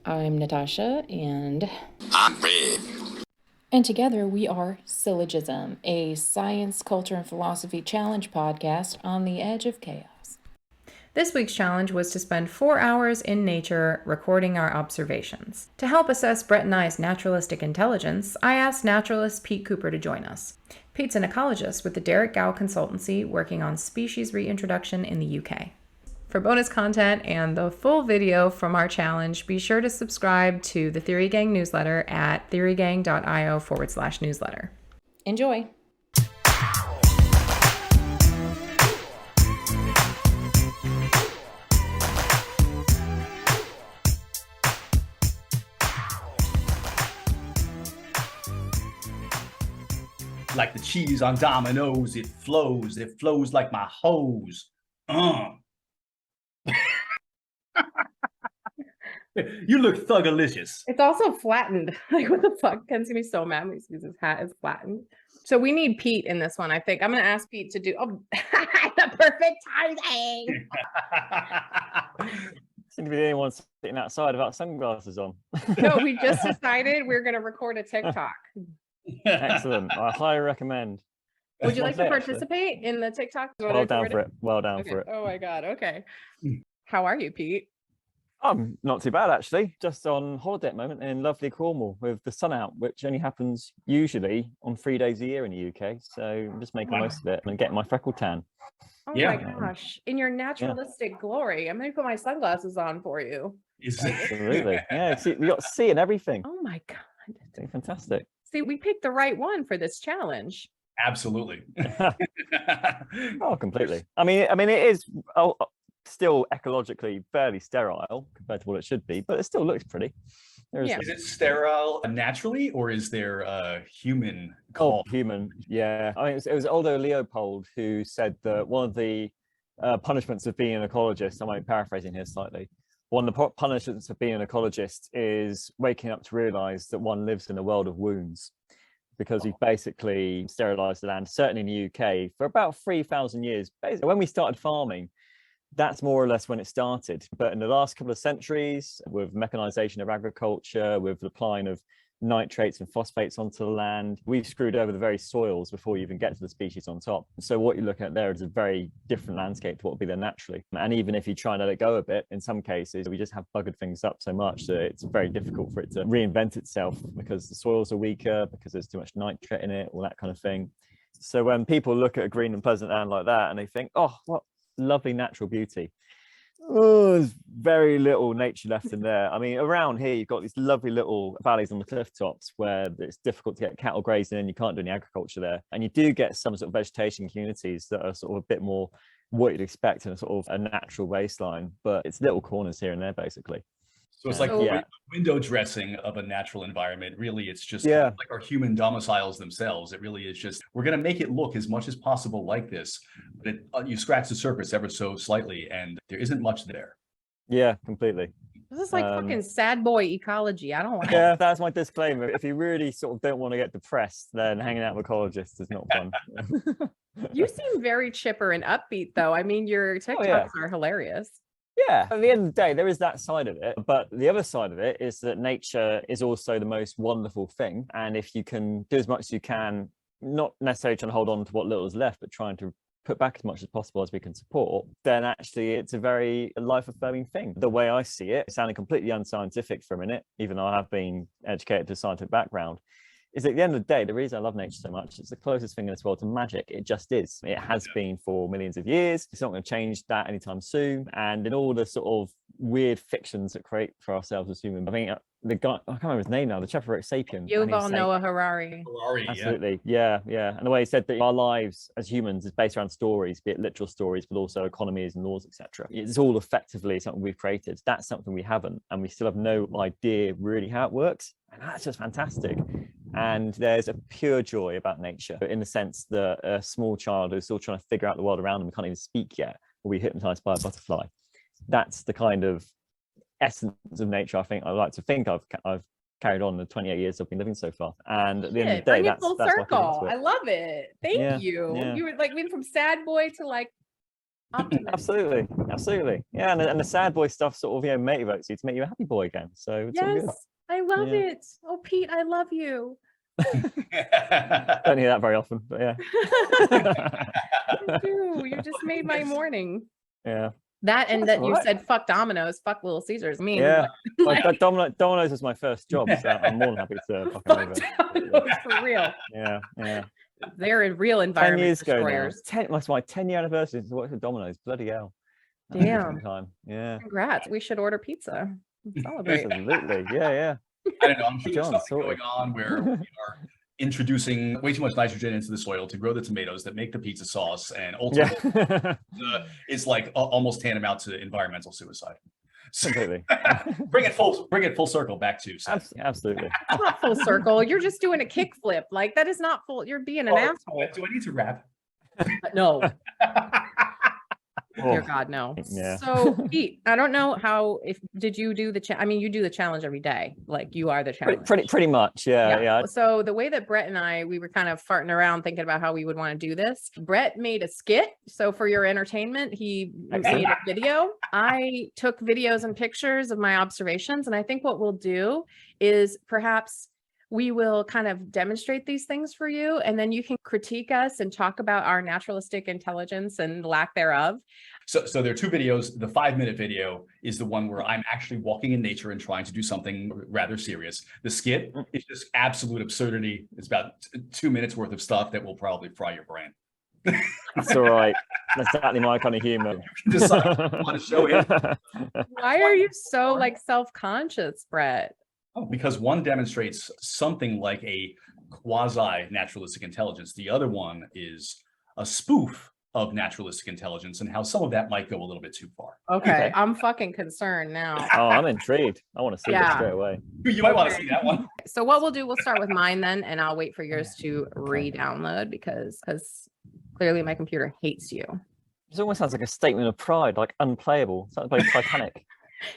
I'm Natasha, and I'm Red. together we are Syllogism, a science, culture, and philosophy challenge podcast on the edge of chaos. This week's challenge was to spend 4 hours in nature recording our observations. To help assess Brett and I's naturalistic intelligence, I asked naturalist Pete Cooper to join us. Pete's an ecologist with the Derek Gow Consultancy working on species reintroduction in the UK. For bonus content and the full video from our challenge, be sure to subscribe to the Theory Gang newsletter at theorygang.io/newsletter. Enjoy! Like the cheese on Domino's, it flows like my hose. You look thugalicious. It's also flattened. Like, what the fuck? Ken's gonna be so mad when he sees his hat is flattened. So we need Pete in this one, I think. I'm gonna ask Pete to do the perfect timing. Seem to be the only one sitting outside without sunglasses on. No, we just decided we're gonna record a TikTok. Excellent. I highly recommend. Would you like to participate in the TikTok? Well down for it. Well down for it. Oh my god. Okay. How are you, Pete? I'm not too bad, actually. Just on holiday at the moment in lovely Cornwall with the sun out, which only happens usually on 3 days a year in the UK. So I'm just making the most of it and getting my freckle tan. Oh my gosh. In your naturalistic glory. I'm going to put my sunglasses on for you. Absolutely. Yeah, see, we got to see and everything. Oh my god. It's fantastic. See, we picked the right one for this challenge. Absolutely. Oh, completely. I mean, it is still ecologically fairly sterile compared to what it should be, but it still looks pretty. Is it sterile naturally, or is there a human call? Oh, human, yeah. I mean, it was Aldo Leopold who said that one of the punishments of being an ecologist, I might be paraphrasing here slightly, one of the punishments of being an ecologist is waking up to realize that one lives in a world of wounds, because we've basically sterilized the land, certainly in the UK, for about 3,000 years. Basically, when we started farming, that's more or less when it started. But in the last couple of centuries, with mechanization of agriculture, with the applying of nitrates and phosphates onto the land, we've screwed over the very soils before you even get to the species on top. So what you're looking at there is a very different landscape to what would be there naturally. And even if you try and let it go a bit, in some cases, we just have buggered things up so much that it's very difficult for it to reinvent itself, because the soils are weaker, because there's too much nitrate in it, all that kind of thing. So when people look at a green and pleasant land like that and they think, oh, what lovely natural beauty. Oh, there's very little nature left in there. I mean, around here, you've got these lovely little valleys on the cliff tops where it's difficult to get cattle grazing and you can't do any agriculture there. And you do get some sort of vegetation communities that are sort of a bit more what you'd expect in a sort of a natural wasteland, but it's little corners here and there, basically. So it's like window dressing of a natural environment. Really, it's just like our human domiciles themselves. It really is just, we're going to make it look as much as possible like this, but you scratch the surface ever so slightly and there isn't much there. Yeah, completely. This is like fucking sad boy ecology. I don't want Yeah, that's my disclaimer. If you really sort of don't want to get depressed, then hanging out with ecologists is not fun. You seem very chipper and upbeat, though. I mean, your TikToks are hilarious. Yeah, at the end of the day, there is that side of it. But the other side of it is that nature is also the most wonderful thing. And if you can do as much as you can, not necessarily trying to hold on to what little is left, but trying to put back as much as possible as we can support, then actually it's a very life-affirming thing. The way I see it, sounding completely unscientific for a minute, even though I have been educated to a scientific background, is at the end of the day, the reason I love nature so much, it's the closest thing in this world to magic. It just is. It has been for millions of years. It's not going to change that anytime soon. And in all the sort of weird fictions that create for ourselves as humans, I mean, the guy, I can't remember his name now, the chap who wrote Sapiens. Yuval Noah Harari. Absolutely, yeah. And the way he said that our lives as humans is based around stories, be it literal stories, but also economies and laws, etc. It's all effectively something we've created. That's something we haven't, and we still have no idea really how it works. And that's just fantastic. And there's a pure joy about nature in the sense that a small child who's still trying to figure out the world around them, can't even speak yet, will be hypnotized by a butterfly. That's the kind of essence of nature I think I like to think I've carried on the 28 years I've been living so far. And at the end of the day, that's full circle. I love it. Thank you. You were like went from sad boy to like Absolutely. Yeah, and the sad boy stuff sort of motivates you to make you a happy boy again. So it's all good. I love it. Oh, Pete, I love you. Don't hear that very often, but yeah. You do. You just made my morning. Yeah. That and that you said fuck Domino's, fuck Little Caesars. I mean, yeah. Domino's was my first job, so I'm more than happy to fuck over. Domino's for real. Yeah. They're real environment 10 years destroyers. ago now. That's my 10-year anniversary to work at Domino's. Bloody hell. Damn. Time. Yeah. Congrats. We should order pizza. Celebrate. Absolutely. Yeah. I don't know. I'm sure there's something going on where we are introducing way too much nitrogen into the soil to grow the tomatoes that make the pizza sauce, and ultimately it's like almost tantamount to environmental suicide. Completely. bring it full circle back to absolutely. It's not full circle. You're just doing a kickflip. Like that is not full. You're being an asshole. Do I need to rap? No. Dear God, no. Yeah. So Pete, I don't know did you do the I mean, you do the challenge every day. Like you are the challenge. Pretty much. Yeah. So the way that Brett and we were kind of farting around thinking about how we would want to do this. Brett made a skit. So for your entertainment, he made a video. I took videos and pictures of my observations. And I think what we'll do is perhaps we will kind of demonstrate these things for you, and then you can critique us and talk about our naturalistic intelligence and lack thereof. So there are two videos. The 5-minute video is the one where I'm actually walking in nature and trying to do something rather serious. The skit is just absolute absurdity. It's about 2 minutes worth of stuff that will probably fry your brain. That's all right. That's exactly my kind of humor. Decide what you want to show it. Why are you so like self-conscious, Brett? Oh, because one demonstrates something like a quasi-naturalistic intelligence. The other one is a spoof of naturalistic intelligence and how some of that might go a little bit too far. Okay. I'm fucking concerned now. Oh, I'm intrigued. I want to see this straight away. You might want to see that one. So what we'll do, we'll start with mine then, and I'll wait for yours to re-download because clearly my computer hates you. This almost sounds like a statement of pride, like unplayable. Sounds like Titanic.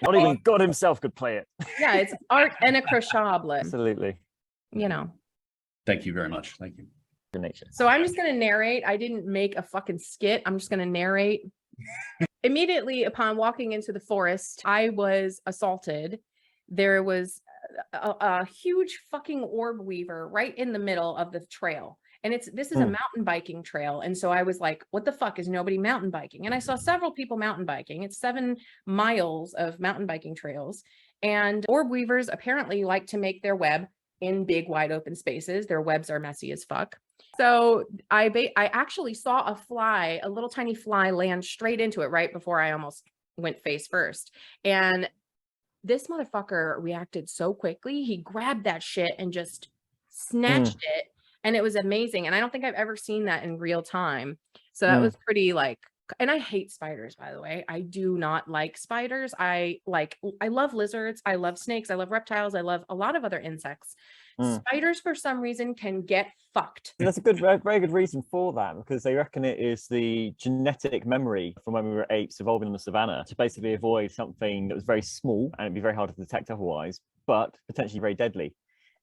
Not even God himself could play it. Yeah, it's art inacrochable. Absolutely. Thank you very much. Thank you. So I'm just going to narrate. I didn't make a fucking skit. I'm just going to narrate. Immediately upon walking into the forest, I was assaulted. There was a huge fucking orb weaver right in the middle of the trail. And this is a mountain biking trail. And so I was like, what the fuck is nobody mountain biking? And I saw several people mountain biking. It's 7 miles of mountain biking trails. And orb weavers apparently like to make their web in big, wide open spaces. Their webs are messy as fuck. So I actually saw a little tiny fly land straight into it right before I almost went face first. And this motherfucker reacted so quickly. He grabbed that shit and just snatched it. And it was amazing. And I don't think I've ever seen that in real time. So that was pretty and I hate spiders, by the way. I do not like spiders. I love lizards. I love snakes. I love reptiles. I love a lot of other insects. Spiders, for some reason, can get fucked. And that's a very good reason for that, because they reckon it is the genetic memory from when we were apes evolving in the savannah to basically avoid something that was very small and it'd be very hard to detect otherwise, but potentially very deadly.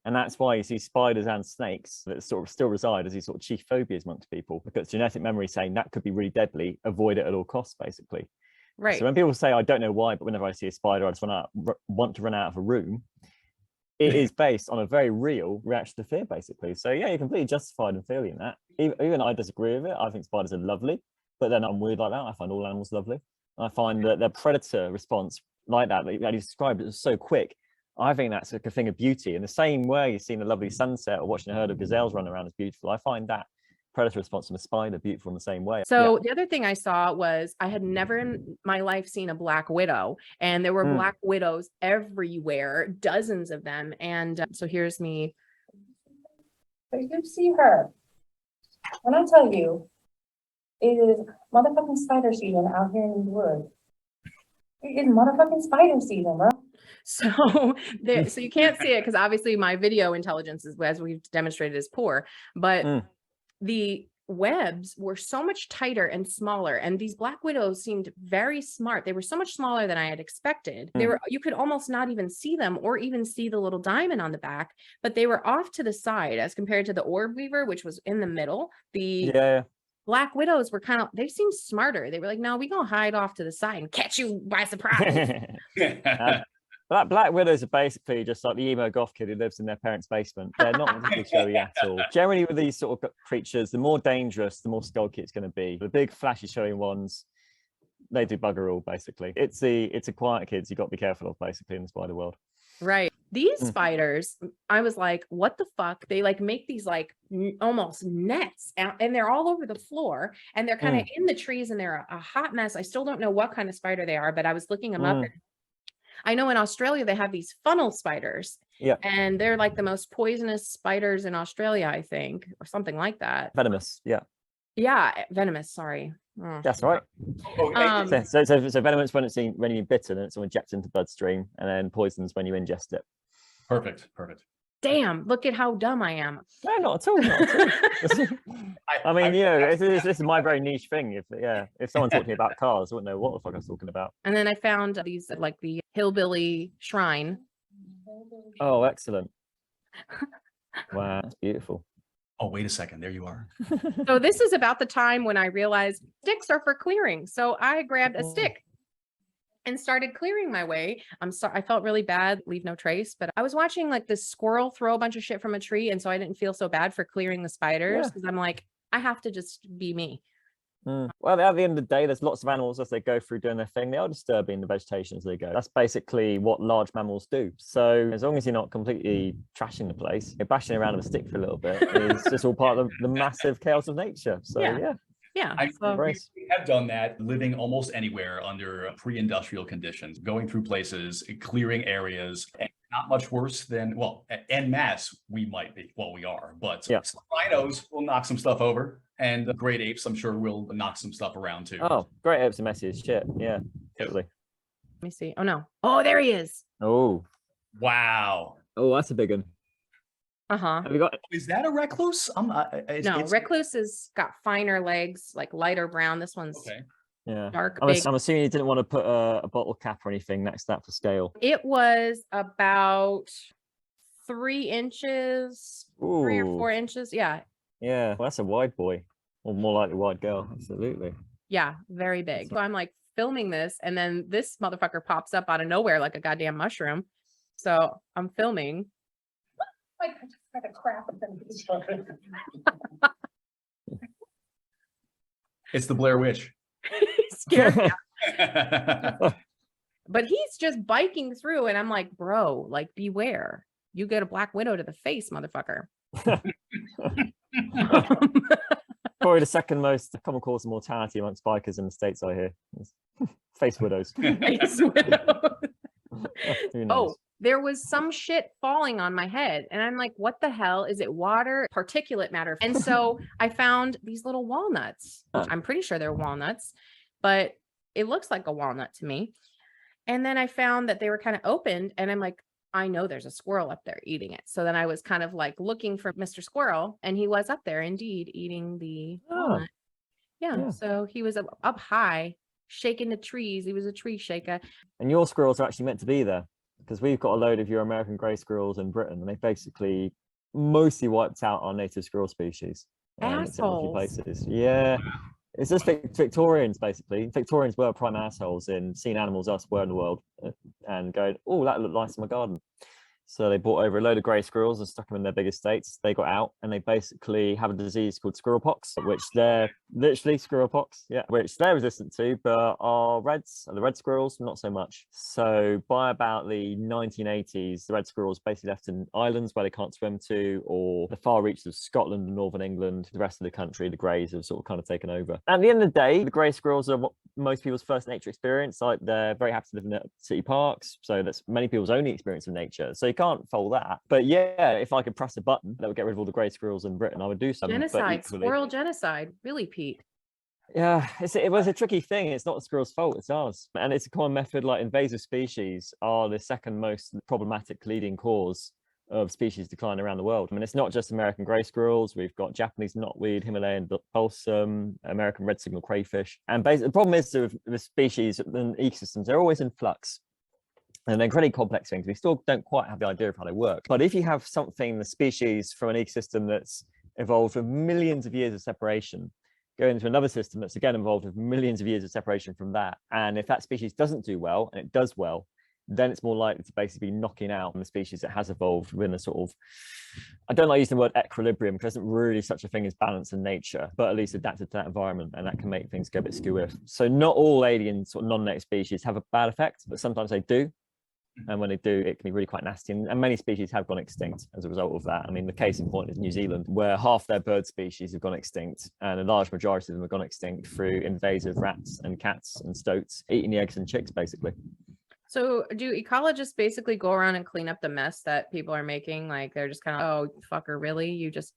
And that's why you see spiders and snakes that sort of still reside as these sort of chief phobias amongst people, because genetic memory saying that could be really deadly, avoid it at all costs, basically. Right. So when people say, I don't know why, but whenever I see a spider, I just want to run out of a room, it is based on a very real reaction to fear, basically. So yeah, you're completely justified in feeling that. Even I disagree with it. I think spiders are lovely, but then I'm weird like that. I find all animals lovely. And I find that their predator response like that you described, it was so quick. I think that's like a thing of beauty. In the same way you've seen a lovely sunset or watching a herd of gazelles run around is beautiful. I find that predator response from a spider beautiful in the same way. So the other thing I saw was I had never in my life seen a black widow, and there were black widows everywhere, dozens of them. And so here's me. So you see her. When I tell you, it is motherfucking spider season out here in the woods. It is motherfucking spider season, bro. So so you can't see it because obviously my video intelligence is, as we've demonstrated, is poor, but the webs were so much tighter and smaller, and these black widows seemed very smart. They were so much smaller than I had expected. You could almost not even see them or even see the little diamond on the back, but they were off to the side as compared to the orb weaver, which was in the middle. Black widows were they seemed smarter. They were like, no, we gonna hide off to the side and catch you by surprise. Black widows are basically just like the emo goth kid who lives in their parents' basement. They're not particularly showy at all. Generally, with these sort of creatures, the more dangerous, the more skulky it's going to be. The big, flashy, showy ones, they do bugger all. Basically, it's the quiet kids you got to be careful of. Basically, in the spider world. Right. These spiders, I was like, what the fuck? They like make these like almost nets and they're all over the floor and they're kind of in the trees and they're a hot mess. I still don't know what kind of spider they are, but I was looking them up. And I know in Australia, they have these funnel spiders. Yeah. And they're like the most poisonous spiders in Australia, I think, or something like that. Venomous. Yeah. Yeah. Venomous. Sorry. Oh. That's right. So venomous when when you're bitten and it's injected into the bloodstream, and then poisons when you ingest it. Perfect. Damn, look at how dumb I am. No, not at all. Not at all. I mean, this is my very niche thing. If someone talked to me about cars, I wouldn't know what the fuck I was talking about. And then I found these like the hillbilly shrine. Oh, excellent. Wow, that's beautiful. Oh, wait a second. There you are. So this is about the time when I realized sticks are for clearing. So I grabbed a stick and started clearing my way. I'm sorry, I felt really bad, leave no trace, but I was watching like this squirrel throw a bunch of shit from a tree. And so I didn't feel so bad for clearing the spiders because I'm like, I have to just be me. Well, at the end of the day, there's lots of animals as they go through doing their thing. They are disturbing the vegetation as they go. That's basically what large mammals do. So as long as you're not completely trashing the place, you're bashing around with a stick for a little bit. It's just all part of the massive chaos of nature. So yeah. We have done that, living almost anywhere under pre-industrial conditions, going through places, clearing areas, and not much worse than, well, en masse, we might be. Well, we are, but some rhinos will knock some stuff over, and great apes, I'm sure, will knock some stuff around too. Oh, great apes are messy as shit. Yeah, totally. Let me see. Oh, no. Oh, there he is. Oh. Wow. Oh, that's a big one. Have you got? Is that a recluse? No, recluse has got finer legs, like lighter brown. This one's dark. I'm assuming you didn't want to put a bottle cap or anything next to that for scale. It was about 3 inches, 3 or 4 inches. Yeah. Yeah, well, that's a wide boy, or more likely wide girl. Absolutely. Yeah, very big. So I'm like filming this, and then this motherfucker pops up out of nowhere like a goddamn mushroom. So I'm filming. Like, I just had a crap. It's the Blair Witch. Scared me. But he's just biking through, and I'm like, bro, like, beware. You get a black widow to the face, motherfucker. Probably the second most common cause of mortality amongst bikers in the States, I hear. Facewidows. Oh, there was some shit falling on my head. And I'm like, what the hell? Is it water, particulate matter? And so I found these little walnuts. I'm pretty sure they're walnuts, but it looks like a walnut to me. And then I found that they were kind of opened, and I'm like, I know there's a squirrel up there eating it. So then I was kind of like looking for Mr. Squirrel, and he was up there indeed eating the walnut. Yeah. So he was up high, shaking the trees. He was a tree shaker. And your squirrels are actually meant to be there, because we've got a load of your American grey squirrels in Britain, and they basically mostly wiped out our native squirrel species. Assholes. Places. Yeah. It's just Victorians, basically. Victorians were prime assholes in seeing animals elsewhere in the world and going, oh, that looked nice in my garden. So they brought over a load of grey squirrels and stuck them in their big estates. They got out and they basically have a disease called Squirrelpox, which they're literally Squirrelpox, which they're resistant to, but the red squirrels, not so much. So by about the 1980s, the red squirrels basically left in islands where they can't swim to, or the far reaches of Scotland and Northern England. The rest of the country, the greys have sort of kind of taken over. At the end of the day, the grey squirrels are what most people's first nature experience. Like, they're very happy to live in city parks. So that's many people's only experience of nature. So you can't fold that. But yeah, if I could press a button that would get rid of all the grey squirrels in Britain, I would do something. Genocide, squirrel genocide, really, Pete? Yeah, it was a tricky thing. It's not the squirrel's fault, it's ours. And it's a common method. Like, invasive species are the second most problematic leading cause of species decline around the world. I mean, it's not just American grey squirrels. We've got Japanese knotweed, Himalayan balsam, American red signal crayfish. And basically, the problem is with species and ecosystems, they're always in flux. And they're incredibly complex things. We still don't quite have the idea of how they work. But if you have something, the species from an ecosystem that's evolved for millions of years of separation, go into another system that's again involved with millions of years of separation from that. And if that species doesn't do well, and it does well, then it's more likely to basically be knocking out the species that has evolved within a sort of, I don't like using the word equilibrium because there's not really such a thing as balance in nature, but at least adapted to that environment, and that can make things go a bit skew. So not all alien sort of non-native species have a bad effect, but sometimes they do. And when they do, it can be really quite nasty. And many species have gone extinct as a result of that. I mean, the case in point is New Zealand, where half their bird species have gone extinct, and a large majority of them have gone extinct through invasive rats and cats and stoats eating the eggs and chicks, basically. So do ecologists basically go around and clean up the mess that people are making? Like they're just kind of, oh, fucker, really? You just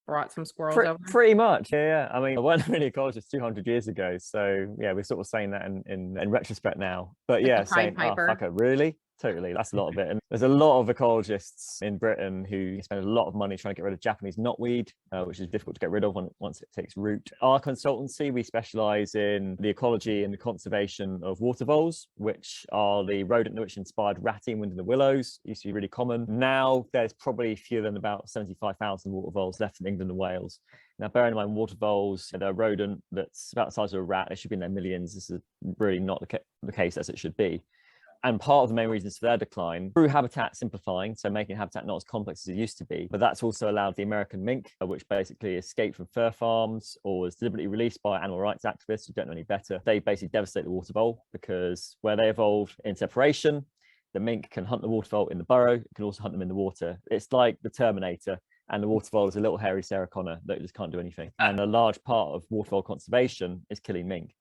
brought some squirrels over? Pretty much, yeah. I mean, I weren't really ecologists 200 years ago. So yeah, we're sort of saying that in retrospect now. But like yeah, saying, oh, fucker, really? Totally, that's a lot of it. And there's a lot of ecologists in Britain who spend a lot of money trying to get rid of Japanese knotweed, which is difficult to get rid of once it takes root. Our consultancy, we specialize in the ecology and the conservation of water voles, which are the rodent which inspired Ratty and Wind in the Willows. It used to be really common. Now there's probably fewer than about 75,000 water voles left in England and Wales. Now, bearing in mind, water voles, they're a rodent that's about the size of a rat. They should be in their millions. This is really not the case as it should be. And part of the main reasons for their decline through habitat simplifying, so making habitat not as complex as it used to be. But that's also allowed the American mink, which basically escaped from fur farms or was deliberately released by animal rights activists who don't know any better. They basically devastate the water vole because where they evolved in separation, the mink can hunt the water vole in the burrow. It can also hunt them in the water. It's like the Terminator. And the water vole is a little hairy Sarah Connor that just can't do anything. And a large part of water vole conservation is killing mink.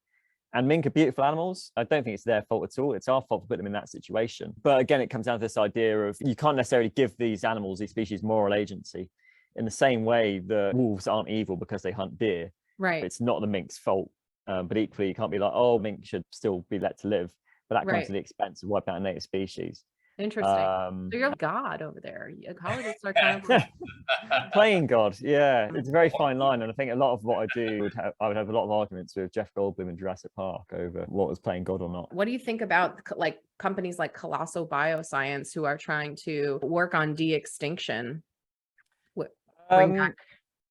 And mink are beautiful animals. I don't think it's their fault at all. It's our fault to put them in that situation. But again, it comes down to this idea of you can't necessarily give these animals, these species, moral agency in the same way that wolves aren't evil because they hunt deer. Right. It's not the mink's fault. But equally, you can't be like, oh, mink should still be let to live. But that comes to the expense of wiping out a native species. Interesting. So you're like God over there. Ecologists are kind of like playing God. Yeah, it's a very fine line, and I think a lot of what I do I would have a lot of arguments with Jeff Goldblum in Jurassic Park over what was playing God or not. What do you think about like companies like Colossal Bioscience who are trying to work on de-extinction? Bring back.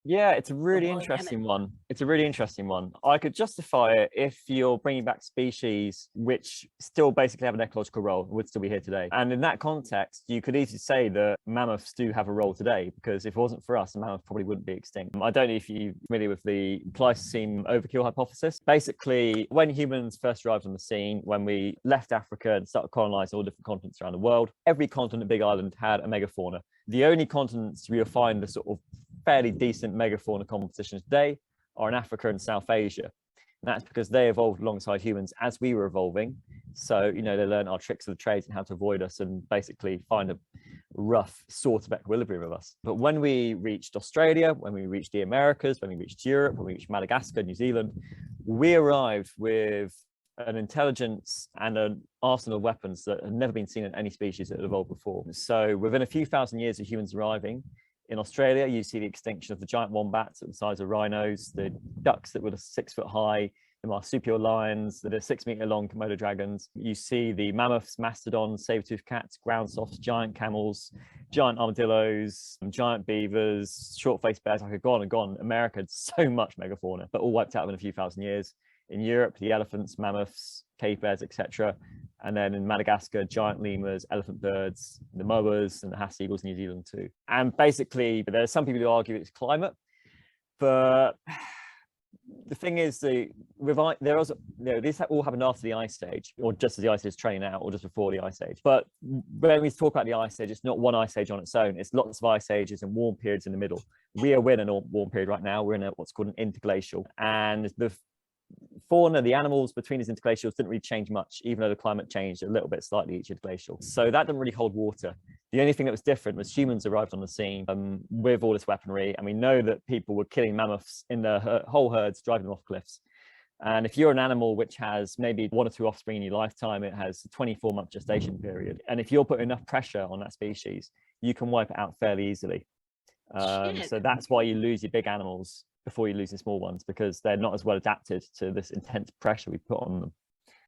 Yeah, it's a really interesting one. It's a really interesting one. I could justify it if you're bringing back species which still basically have an ecological role, would still be here today. And in that context, you could easily say that mammoths do have a role today, because if it wasn't for us, the mammoth probably wouldn't be extinct. I don't know if you're familiar with the Pleistocene Overkill hypothesis. Basically, when humans first arrived on the scene, when we left Africa and started colonizing all different continents around the world, every continent, big island had a megafauna. The only continents you'll find the sort of fairly decent megafauna compositions today are in Africa and South Asia. And that's because they evolved alongside humans as we were evolving. So, you know, they learned our tricks of the trade and how to avoid us and basically find a rough sort of equilibrium of us. But when we reached Australia, when we reached the Americas, when we reached Europe, when we reached Madagascar, New Zealand, we arrived with an intelligence and an arsenal of weapons that had never been seen in any species that had evolved before. So within a few thousand years of humans arriving, in Australia, you see the extinction of the giant wombats at the size of rhinos, the ducks that were 6 foot high, the marsupial lions that are 6 meter long Komodo dragons. You see the mammoths, mastodons, saber-toothed cats, ground softs, giant camels, giant armadillos, giant beavers, short-faced bears. I could go on and go on. America had so much megafauna, but all wiped out within a few thousand years. In Europe, the elephants, mammoths, cave bears, etc. And then in Madagascar, giant lemurs, elephant birds, the moas, and the Hass eagles in New Zealand too. And basically, there are some people who argue it's climate, but the thing is, these all happened after the ice age, or just as the ice age is training out, or just before the ice age. But when we talk about the ice age, it's not one ice age on its own. It's lots of ice ages and warm periods in the middle. We are in a warm period right now. We're in what's called an interglacial, and the fauna, the animals between these interglacials didn't really change much, even though the climate changed a little bit slightly each interglacial. So that didn't really hold water. The only thing that was different was humans arrived on the scene with all this weaponry, and we know that people were killing mammoths in the whole herds, driving them off cliffs. And if you're an animal which has maybe 1 or 2 offspring in your lifetime, it has a 24-month gestation period. And if you're putting enough pressure on that species, you can wipe it out fairly easily. So that's why you lose your big animals before you lose the small ones, because they're not as well adapted to this intense pressure we put on them.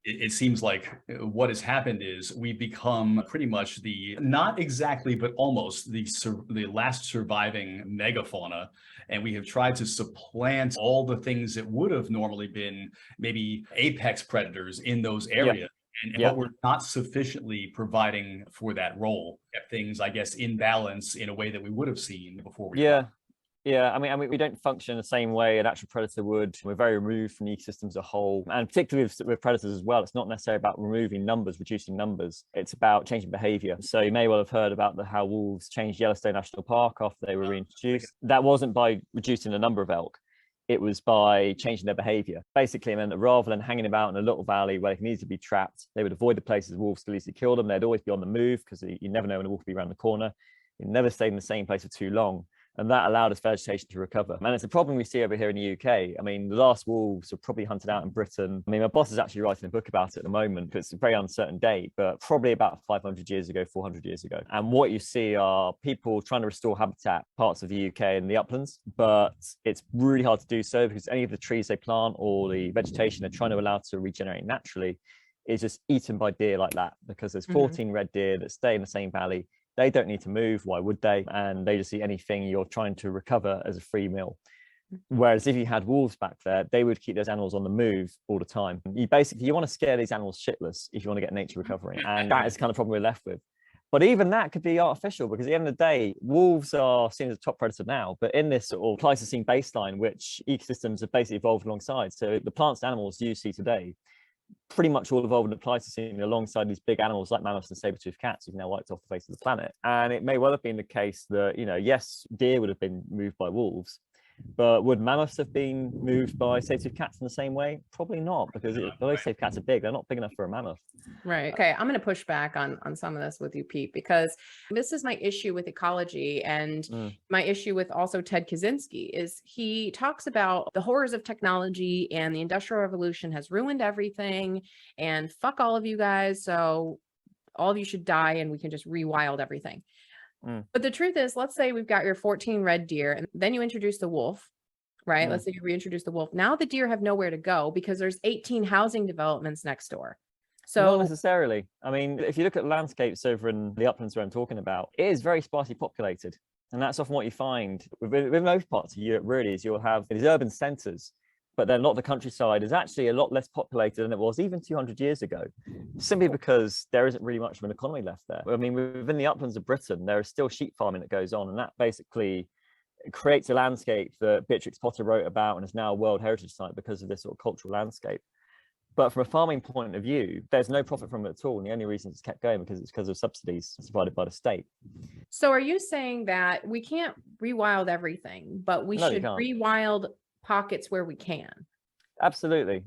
it seems like what has happened is we've become pretty much not exactly, but almost the last surviving megafauna. And we have tried to supplant all the things that would have normally been maybe apex predators in those areas. But we're not sufficiently providing for that role. Kept things, I guess, in balance in a way that we would have seen before we. Yeah, I mean, we don't function the same way an actual predator would. We're very removed from the ecosystem as a whole, and particularly with predators as well. It's not necessarily about removing numbers, reducing numbers. It's about changing behavior. So you may well have heard about how wolves changed Yellowstone National Park after they were reintroduced. That wasn't by reducing the number of elk. It was by changing their behavior. Basically, it meant that rather than hanging about in a little valley where they can easily be trapped, they would avoid the places wolves could easily kill them. They'd always be on the move because you never know when a wolf will be around the corner. You never stayed in the same place for too long. And that allowed us vegetation to recover. And it's a problem we see over here in the UK. I mean, the last wolves were probably hunted out in Britain. I mean, my boss is actually writing a book about it at the moment, because it's a very uncertain date, but probably about 500 years ago, 400 years ago. And what you see are people trying to restore habitat parts of the UK and the uplands, but it's really hard to do so because any of the trees they plant or the vegetation they're trying to allow to regenerate naturally is just eaten by deer like that, because there's 14 red deer that stay in the same valley. They don't need to move. Why would they? And they just eat anything you're trying to recover as a free meal. Whereas if you had wolves back there, they would keep those animals on the move all the time. You want to scare these animals shitless if you want to get nature recovering. And that is the kind of problem we're left with. But even that could be artificial, because at the end of the day, wolves are seen as a top predator now, but in this sort of Pleistocene baseline, which ecosystems have basically evolved alongside. So the plants and animals you see today pretty much all evolved in the Pleistocene alongside these big animals like mammoths and saber-toothed cats who've now wiped off the face of the planet. And it may well have been the case that, yes, deer would have been moved by wolves, but would mammoths have been moved by saber-toothed cats in the same way? Probably not, because those saber cats are big. They're not big enough for a mammoth. Right. Okay. I'm going to push back on some of this with you, Pete, because this is my issue with ecology, and my issue with also Ted Kaczynski is he talks about the horrors of technology and the Industrial Revolution has ruined everything, and fuck all of you guys. So all of you should die and we can just rewild everything. But the truth is, let's say we've got your 14 red deer and then you introduce the wolf, right? Let's say you reintroduce the wolf. Now the deer have nowhere to go because there's 18 housing developments next door. So not necessarily. I mean, if you look at landscapes over in the uplands where I'm talking about, it is very sparsely populated. And that's often what you find with most parts of Europe, really, is you'll have these urban centres, but then a lot of the countryside is actually a lot less populated than it was even 200 years ago, simply because there isn't really much of an economy left there. I mean, within the uplands of Britain, there is still sheep farming that goes on, and that basically creates a landscape that Beatrix Potter wrote about and is now a World Heritage Site because of this sort of cultural landscape. But from a farming point of view, there's no profit from it at all. And the only reason it's kept going it's because of subsidies provided by the state. So are you saying that we can't rewild everything, but we should rewild pockets where we can? Absolutely.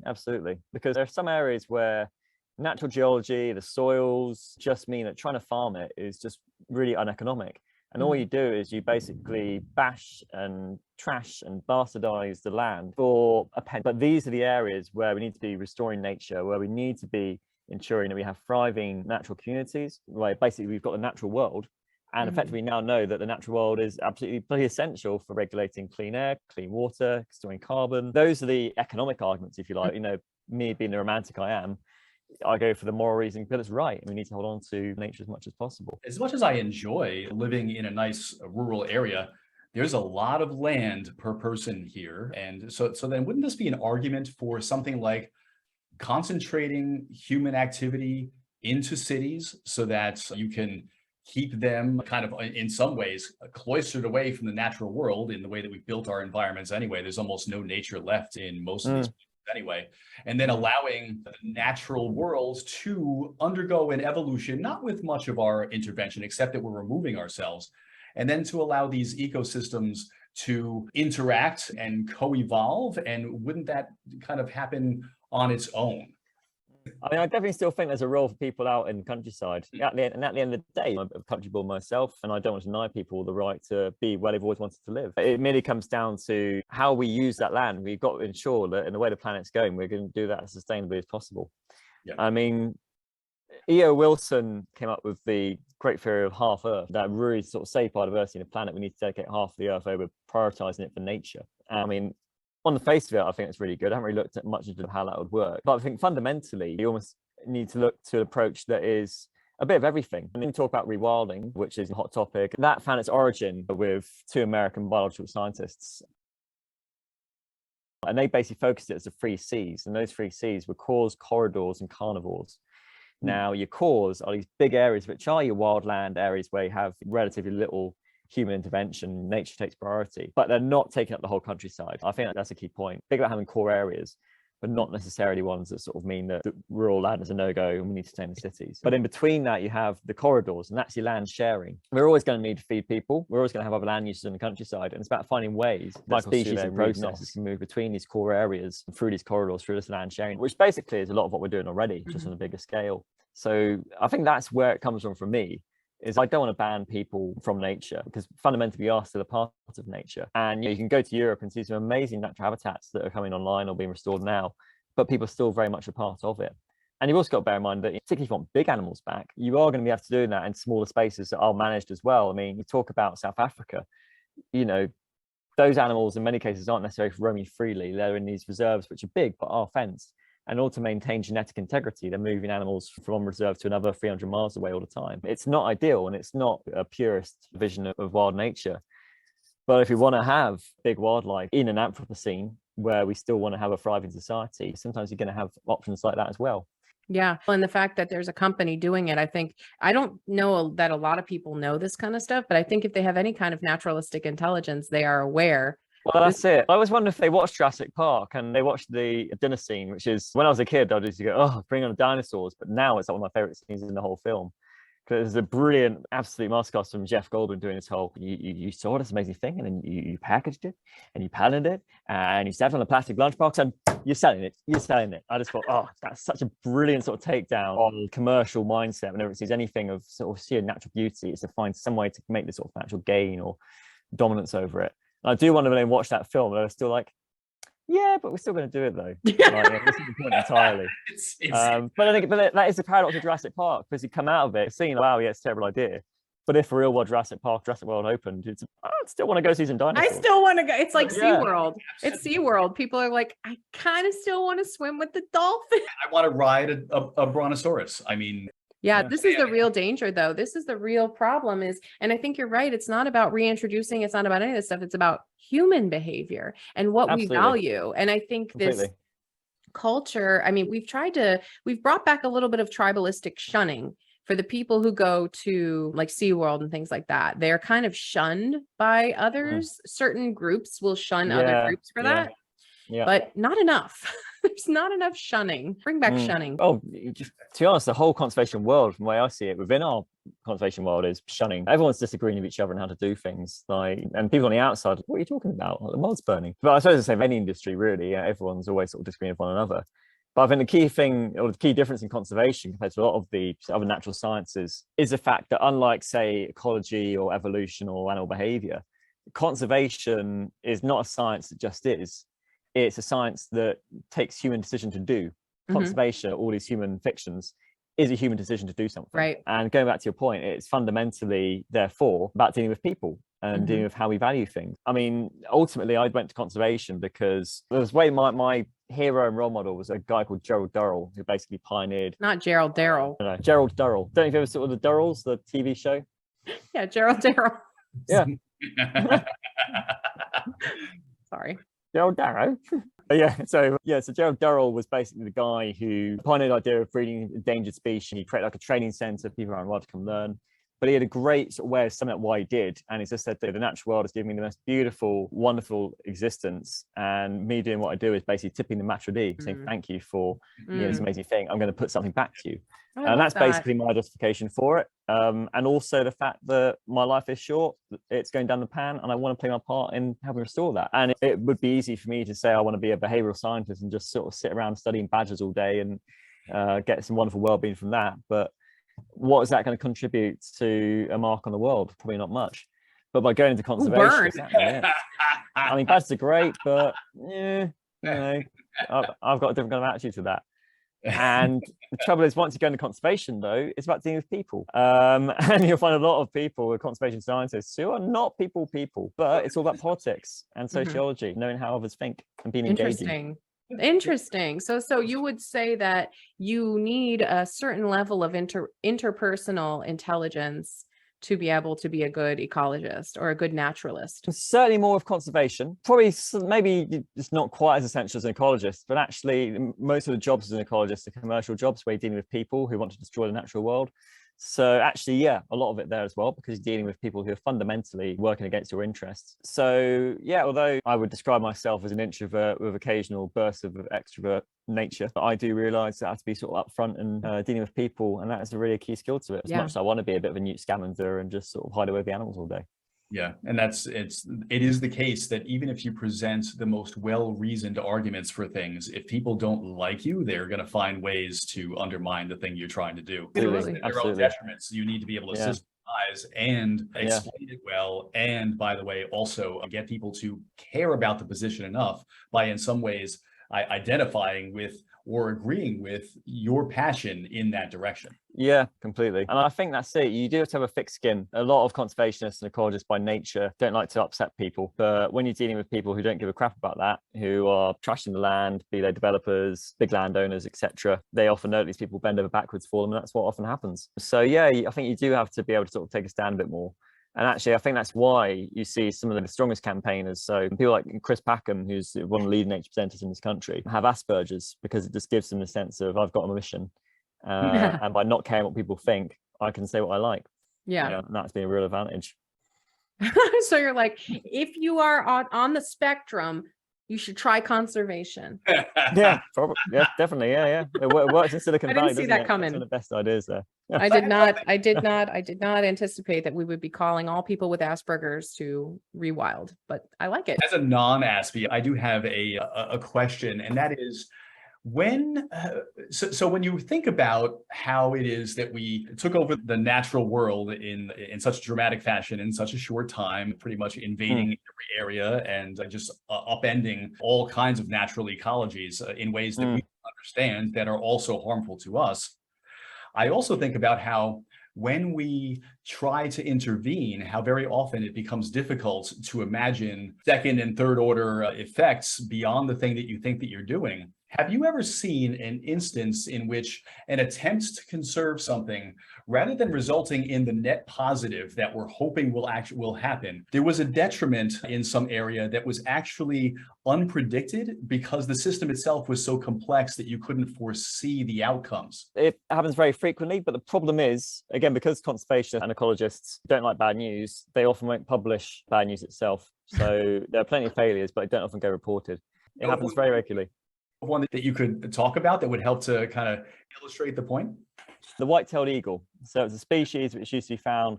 Because there are some areas where natural geology, the soils just mean that trying to farm it is just really uneconomic. And all you do is you basically bash and trash and bastardize the land for a penny. But these are the areas where we need to be restoring nature, where we need to be ensuring that we have thriving natural communities, where basically we've got the natural world. And effectively now know that the natural world is absolutely pretty essential for regulating clean air, clean water, storing carbon. Those are the economic arguments, if you like. Me being the romantic I am, I go for the moral reason, but it's right. And we need to hold on to nature as much as possible. As much as I enjoy living in a nice rural area, there's a lot of land per person here. And so then wouldn't this be an argument for something like concentrating human activity into cities so that you can keep them kind of in some ways cloistered away from the natural world in the way that we've built our environments anyway? There's almost no nature left in most of these anyway, and then allowing the natural world to undergo an evolution, not with much of our intervention, except that we're removing ourselves, and then to allow these ecosystems to interact and co-evolve. And wouldn't that kind of happen on its own? I mean, I definitely still think there's a role for people out in the countryside. At the end of the day, I'm a country born myself, and I don't want to deny people the right to be where they've always wanted to live. It merely comes down to how we use that land. We've got to ensure that in the way the planet's going, we're going to do that as sustainably as possible. Yeah. I mean, E.O. Wilson came up with the great theory of half Earth, that really sort of saved biodiversity in the planet. We need to dedicate half of the Earth over prioritizing it for nature. I mean, On the face of it, I think it's really good. I haven't really looked at much into how that would work. But I think fundamentally, you almost need to look to an approach that is a bit of everything. And then talk about rewilding, which is a hot topic. That found its origin with two American biological scientists. And they basically focused it as the 3 Cs. And those 3 Cs were cause, corridors, and carnivores. Now, your cores are these big areas, which are your wildland areas where you have relatively little human intervention, nature takes priority, but they're not taking up the whole countryside. I think that's a key point. Big about having core areas, but not necessarily ones that sort of mean that the rural land is a no-go and we need to stay in the cities. But in between that, you have the corridors, and that's your land sharing. We're always going to need to feed people. We're always going to have other land uses in the countryside, and it's about finding ways that species and processes can move between these core areas and through these corridors, through this land sharing, which basically is a lot of what we're doing already, just on a bigger scale. So I think that's where it comes from me. Is I don't want to ban people from nature, because fundamentally we are still a part of nature. And you can go to Europe and see some amazing natural habitats that are coming online or being restored now, but people are still very much a part of it. And you've also got to bear in mind that, particularly if you want big animals back, you are going to be able to do that in smaller spaces that are managed as well. I mean, you talk about South Africa, you know, those animals in many cases aren't necessarily roaming freely. They're in these reserves which are big but are fenced. And all to maintain genetic integrity, they're moving animals from one reserve to another 300 miles away all the time. It's not ideal, and it's not a purist vision of wild nature. But if we want to have big wildlife in an Anthropocene where we still want to have a thriving society, sometimes you're going to have options like that as well. Yeah. And the fact that there's a company doing it, I don't know that a lot of people know this kind of stuff, but I think if they have any kind of naturalistic intelligence, they are aware. Well, that's it. I always wonder if they watched Jurassic Park and they watched the dinner scene, which is, when I was a kid, I used to go, oh, bring on the dinosaurs. But now it's like one of my favorite scenes in the whole film. Because there's a brilliant, absolute masterclass from Jeff Goldblum doing this whole, you saw this amazing thing and then you packaged it and you patented it and you stepped on a plastic lunchbox and you're selling it. I just thought, oh, that's such a brilliant sort of takedown on commercial mindset whenever it sees anything of sort of sheer natural beauty, is to find some way to make this sort of natural gain or dominance over it. And I do wonder when they watch that film, they're still like, yeah, but we're still going to do it though. Like, yeah, this is the point entirely. But I think that is the paradox of Jurassic Park, because you come out of it seeing, wow, yeah, it's a terrible idea. But if Real World Jurassic Park, Jurassic World opened, I'd still want to go see some dinosaurs. I still want to go. It's like SeaWorld. It's SeaWorld. People are like, I kind of still want to swim with the dolphin. I want to ride a brontosaurus. I mean, yeah, this is the real danger, though. This is the real problem and I think you're right. It's not about reintroducing. It's not about any of this stuff. It's about human behavior and what we value. And I think this culture, I mean, we've brought back a little bit of tribalistic shunning for the people who go to like SeaWorld and things like that. They're kind of shunned by others. Certain groups will shun other groups for that. Yeah. But not enough. There's not enough shunning. Bring back shunning. Oh, to be honest, the whole conservation world, from the way I see it, within our conservation world, is shunning. Everyone's disagreeing with each other on how to do things. And people on the outside, what are you talking about? Like, the world's burning. But I suppose the same in any industry, really. Everyone's always sort of disagreeing with one another. But I think the key thing, or the key difference in conservation compared to a lot of the other natural sciences, is the fact that, unlike, say, ecology or evolution or animal behavior, conservation is not a science that just is. It's a science that takes human decision to do. Conservation, all these human fictions, is a human decision to do something. Right. And going back to your point, it's fundamentally, therefore, about dealing with people and dealing with how we value things. I mean, ultimately, I went to conservation because there was my hero and role model was a guy called Gerald Durrow, who basically pioneered. Not Gerald Durrow. No, Gerald Durrow. Don't you ever saw the Durrells, the TV show? Yeah, Gerald Durrow. Yeah. Sorry. Gerald Durrow. So Gerald Durrow was basically the guy who pioneered the idea of breeding endangered species. He created like a training center, people around the world to come learn. But he had a great sort of way of summing up why he did. And he just said that the natural world has given me the most beautiful, wonderful existence. And me doing what I do is basically tipping the match saying thank you for this amazing thing. I'm going to put something back to you. And that's basically my justification for it. And also the fact that my life is short, it's going down the pan, and I want to play my part in helping restore that. And it would be easy for me to say I want to be a behavioral scientist and just sort of sit around studying badgers all day and get some wonderful well-being from that. But what is that going to contribute to a mark on the world? Probably not much. But by going into conservation, exactly, I mean, badgers are great, but I've got a different kind of attitude to that. And the trouble is, once you go into conservation, though, it's about dealing with people. And you'll find a lot of people, conservation scientists, who are not people, but it's all about politics and sociology, knowing how others think and being engaging. Interesting. So you would say that you need a certain level of interpersonal intelligence to be able to be a good ecologist or a good naturalist. Certainly more of conservation. Probably maybe it's not quite as essential as an ecologist, but actually most of the jobs as an ecologist are commercial jobs where you're dealing with people who want to destroy the natural world. So actually, yeah, a lot of it there as well, because you're dealing with people who are fundamentally working against your interests. So yeah, although I would describe myself as an introvert with occasional bursts of extrovert nature, I do realize that I have to be sort of upfront and dealing with people, and that is a really key skill to it. As much as I want to be a bit of a newt scavenger and just sort of hide away with the animals all day. Yeah, and it is the case that even if you present the most well-reasoned arguments for things, if people don't like you, they're going to find ways to undermine the thing you're trying to do. Absolutely. Their own detriments. You need to be able to systematize and explain it well, and by the way, also get people to care about the position enough by, in some ways, identifying with or agreeing with your passion in that direction. Yeah, completely. And I think that's it. You do have to have a thick skin. A lot of conservationists and ecologists by nature don't like to upset people. But when you're dealing with people who don't give a crap about that, who are trashing the land, be they developers, big landowners, etc., they often know that these people bend over backwards for them, and that's what often happens. So yeah, I think you do have to be able to sort of take a stand a bit more. And actually, I think that's why you see some of the strongest campaigners. So people like Chris Packham, who's one of the leading nature presenters in this country, have Asperger's, because it just gives them the sense of, I've got a mission. And by not caring what people think, I can say what I like. And that's been a real advantage. So you're like, if you are on the spectrum, you should try conservation. Yeah, probably. Yeah, definitely. Yeah. It works in Silicon Valley. I didn't see that coming. That's one of the best ideas there. I did not anticipate that we would be calling all people with Asperger's to rewild, but I like it. As a non-Aspie, I do have a question, and that is, when you think about how it is that we took over the natural world in such dramatic fashion in such a short time, pretty much invading every area and just upending all kinds of natural ecologies in ways that we understand that are also harmful to us, I also think about how when we try to intervene, how very often it becomes difficult to imagine second and third order effects beyond the thing that you think that you're doing. Have you ever seen an instance in which an attempt to conserve something, rather than resulting in the net positive that we're hoping will happen, there was a detriment in some area that was actually unpredicted because the system itself was so complex that you couldn't foresee the outcomes? It happens very frequently, but the problem is, again, because conservationists and ecologists don't like bad news, they often won't publish bad news itself. So there are plenty of failures, but it don't often go reported. It happens very regularly. One that you could talk about that would help to kind of illustrate the point? The white-tailed eagle. So it's a species which used to be found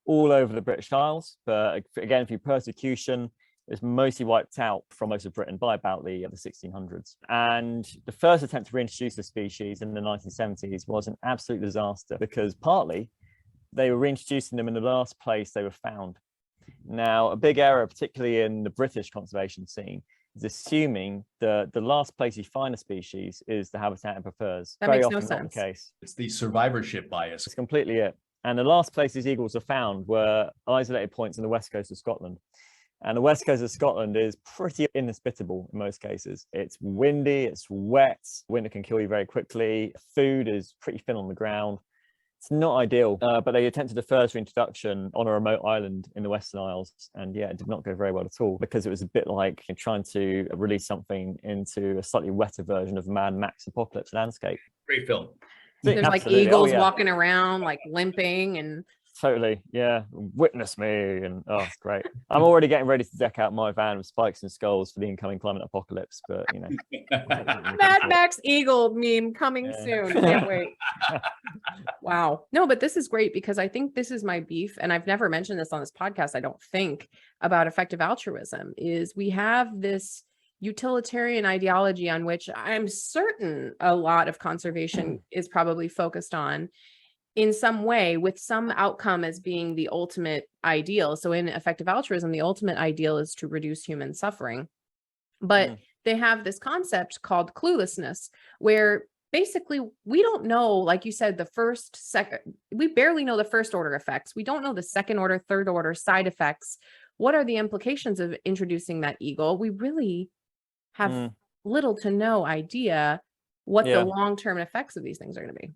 all over the British Isles, but again, through persecution, it's mostly wiped out from most of Britain by about the 1600s. And the first attempt to reintroduce the species in the 1970s was an absolute disaster, because partly they were reintroducing them in the last place they were found. Now, a big error, particularly in the British conservation scene, is assuming the last place you find a species is the habitat it prefers. That makes no sense. Not the case. It's the survivorship bias. It's completely it. And the last places eagles are found were isolated points on the west coast of Scotland. And the west coast of Scotland is pretty inhospitable in most cases. It's windy, it's wet, winter can kill you very quickly, food is pretty thin on the ground. It's not ideal, but they attempted the first reintroduction on a remote island in the Western Isles. And yeah, it did not go very well at all, because it was a bit like trying to release something into a slightly wetter version of Mad Max apocalypse landscape. Great film. There's like eagles walking around, like limping and... Totally, yeah. Witness me, and oh, it's great. I'm already getting ready to deck out my van with spikes and skulls for the incoming climate apocalypse, but you know. Mad Max Eagle meme coming soon. Can't wait. Wow. No, but this is great, because I think this is my beef, and I've never mentioned this on this podcast, I don't think, about effective altruism, is we have this utilitarian ideology on which I'm certain a lot of conservation is probably focused on, in some way, with some outcome as being the ultimate ideal. So in effective altruism, the ultimate ideal is to reduce human suffering. But they have this concept called cluelessness, where basically, we don't know, like you said, we barely know the first order effects. We don't know the second order, third order side effects. What are the implications of introducing that eagle? We really have little to no idea what the long-term effects of these things are going to be.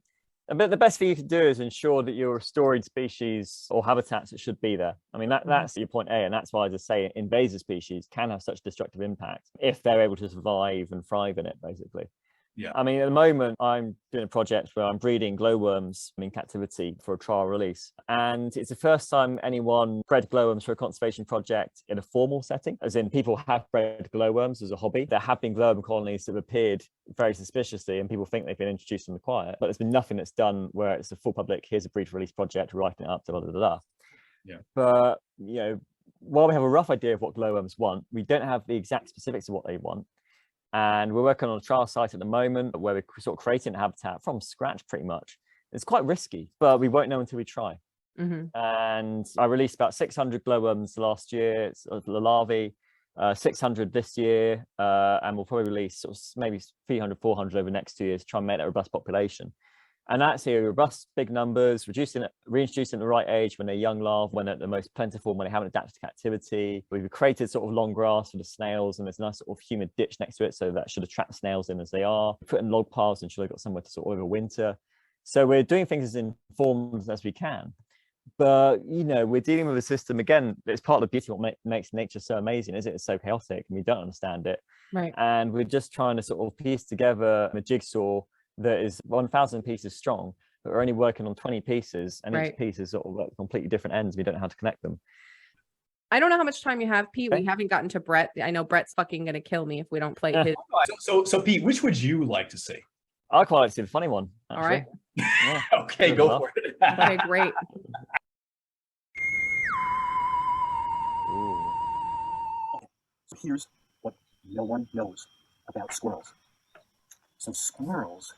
But the best thing you can do is ensure that you're restoring species or habitats that should be there. I mean, that's your point A, and that's why I just say invasive species can have such destructive impact if they're able to survive and thrive in it, basically. Yeah. I mean, at the moment, I'm doing a project where I'm breeding glowworms in captivity for a trial release. And it's the first time anyone bred glowworms for a conservation project in a formal setting, as in people have bred glowworms as a hobby. There have been glowworm colonies that have appeared very suspiciously, and people think they've been introduced in the quiet. But there's been nothing that's done where it's a full public, here's a breed for release project, writing it up, blah, blah, blah, blah. Yeah. But, while we have a rough idea of what glowworms want, we don't have the exact specifics of what they want. And we're working on a trial site at the moment where we're sort of creating a habitat from scratch, pretty much. It's quite risky, but we won't know until we try. And I released about 600 glowworms last year. It's the larvae, 600 this year, and we'll probably release sort of maybe 300, 400 over the next 2 years to try and make that robust population. And that's here, robust, big numbers, reintroducing at the right age when they're young larvae, when they're the most plentiful, when they haven't adapted to captivity. We've created sort of long grass for the snails, and there's a nice sort of humid ditch next to it, so that should attract snails in as they are. Put in log piles, ensure they've got somewhere to sort of overwinter. So we're doing things as informed as we can. But, we're dealing with a system, again, it's part of the beauty of what makes nature so amazing, is it's so chaotic and we don't understand it. Right. And we're just trying to sort of piece together a jigsaw that is 1,000 pieces strong, but we're only working on 20 pieces, and each piece is sort of at completely different ends. We don't know how to connect them. I don't know how much time you have, Pete. We haven't gotten to Brett. I know Brett's fucking going to kill me if we don't play his. So Pete, which would you like to see? I quite like to see the funny one, actually. All right. Yeah. Okay, go for it. Okay, great. Ooh. So here's what no one knows about squirrels. So squirrels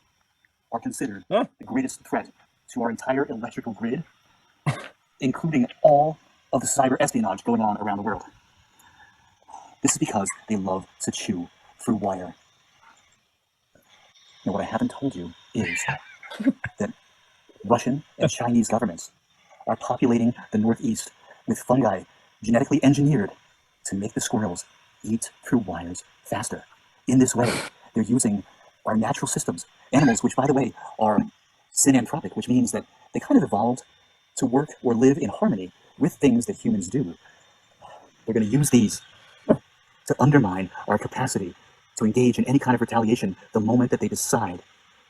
are considered the greatest threat to our entire electrical grid, including all of the cyber espionage going on around the world. This is because they love to chew through wire. Now, what I haven't told you is that Russian and Chinese governments are populating the Northeast with fungi genetically engineered to make the squirrels eat through wires faster. In this way, they're using our natural systems, animals, which, by the way, are synanthropic, which means that they kind of evolved to work or live in harmony with things that humans do. They're going to use these to undermine our capacity to engage in any kind of retaliation the moment that they decide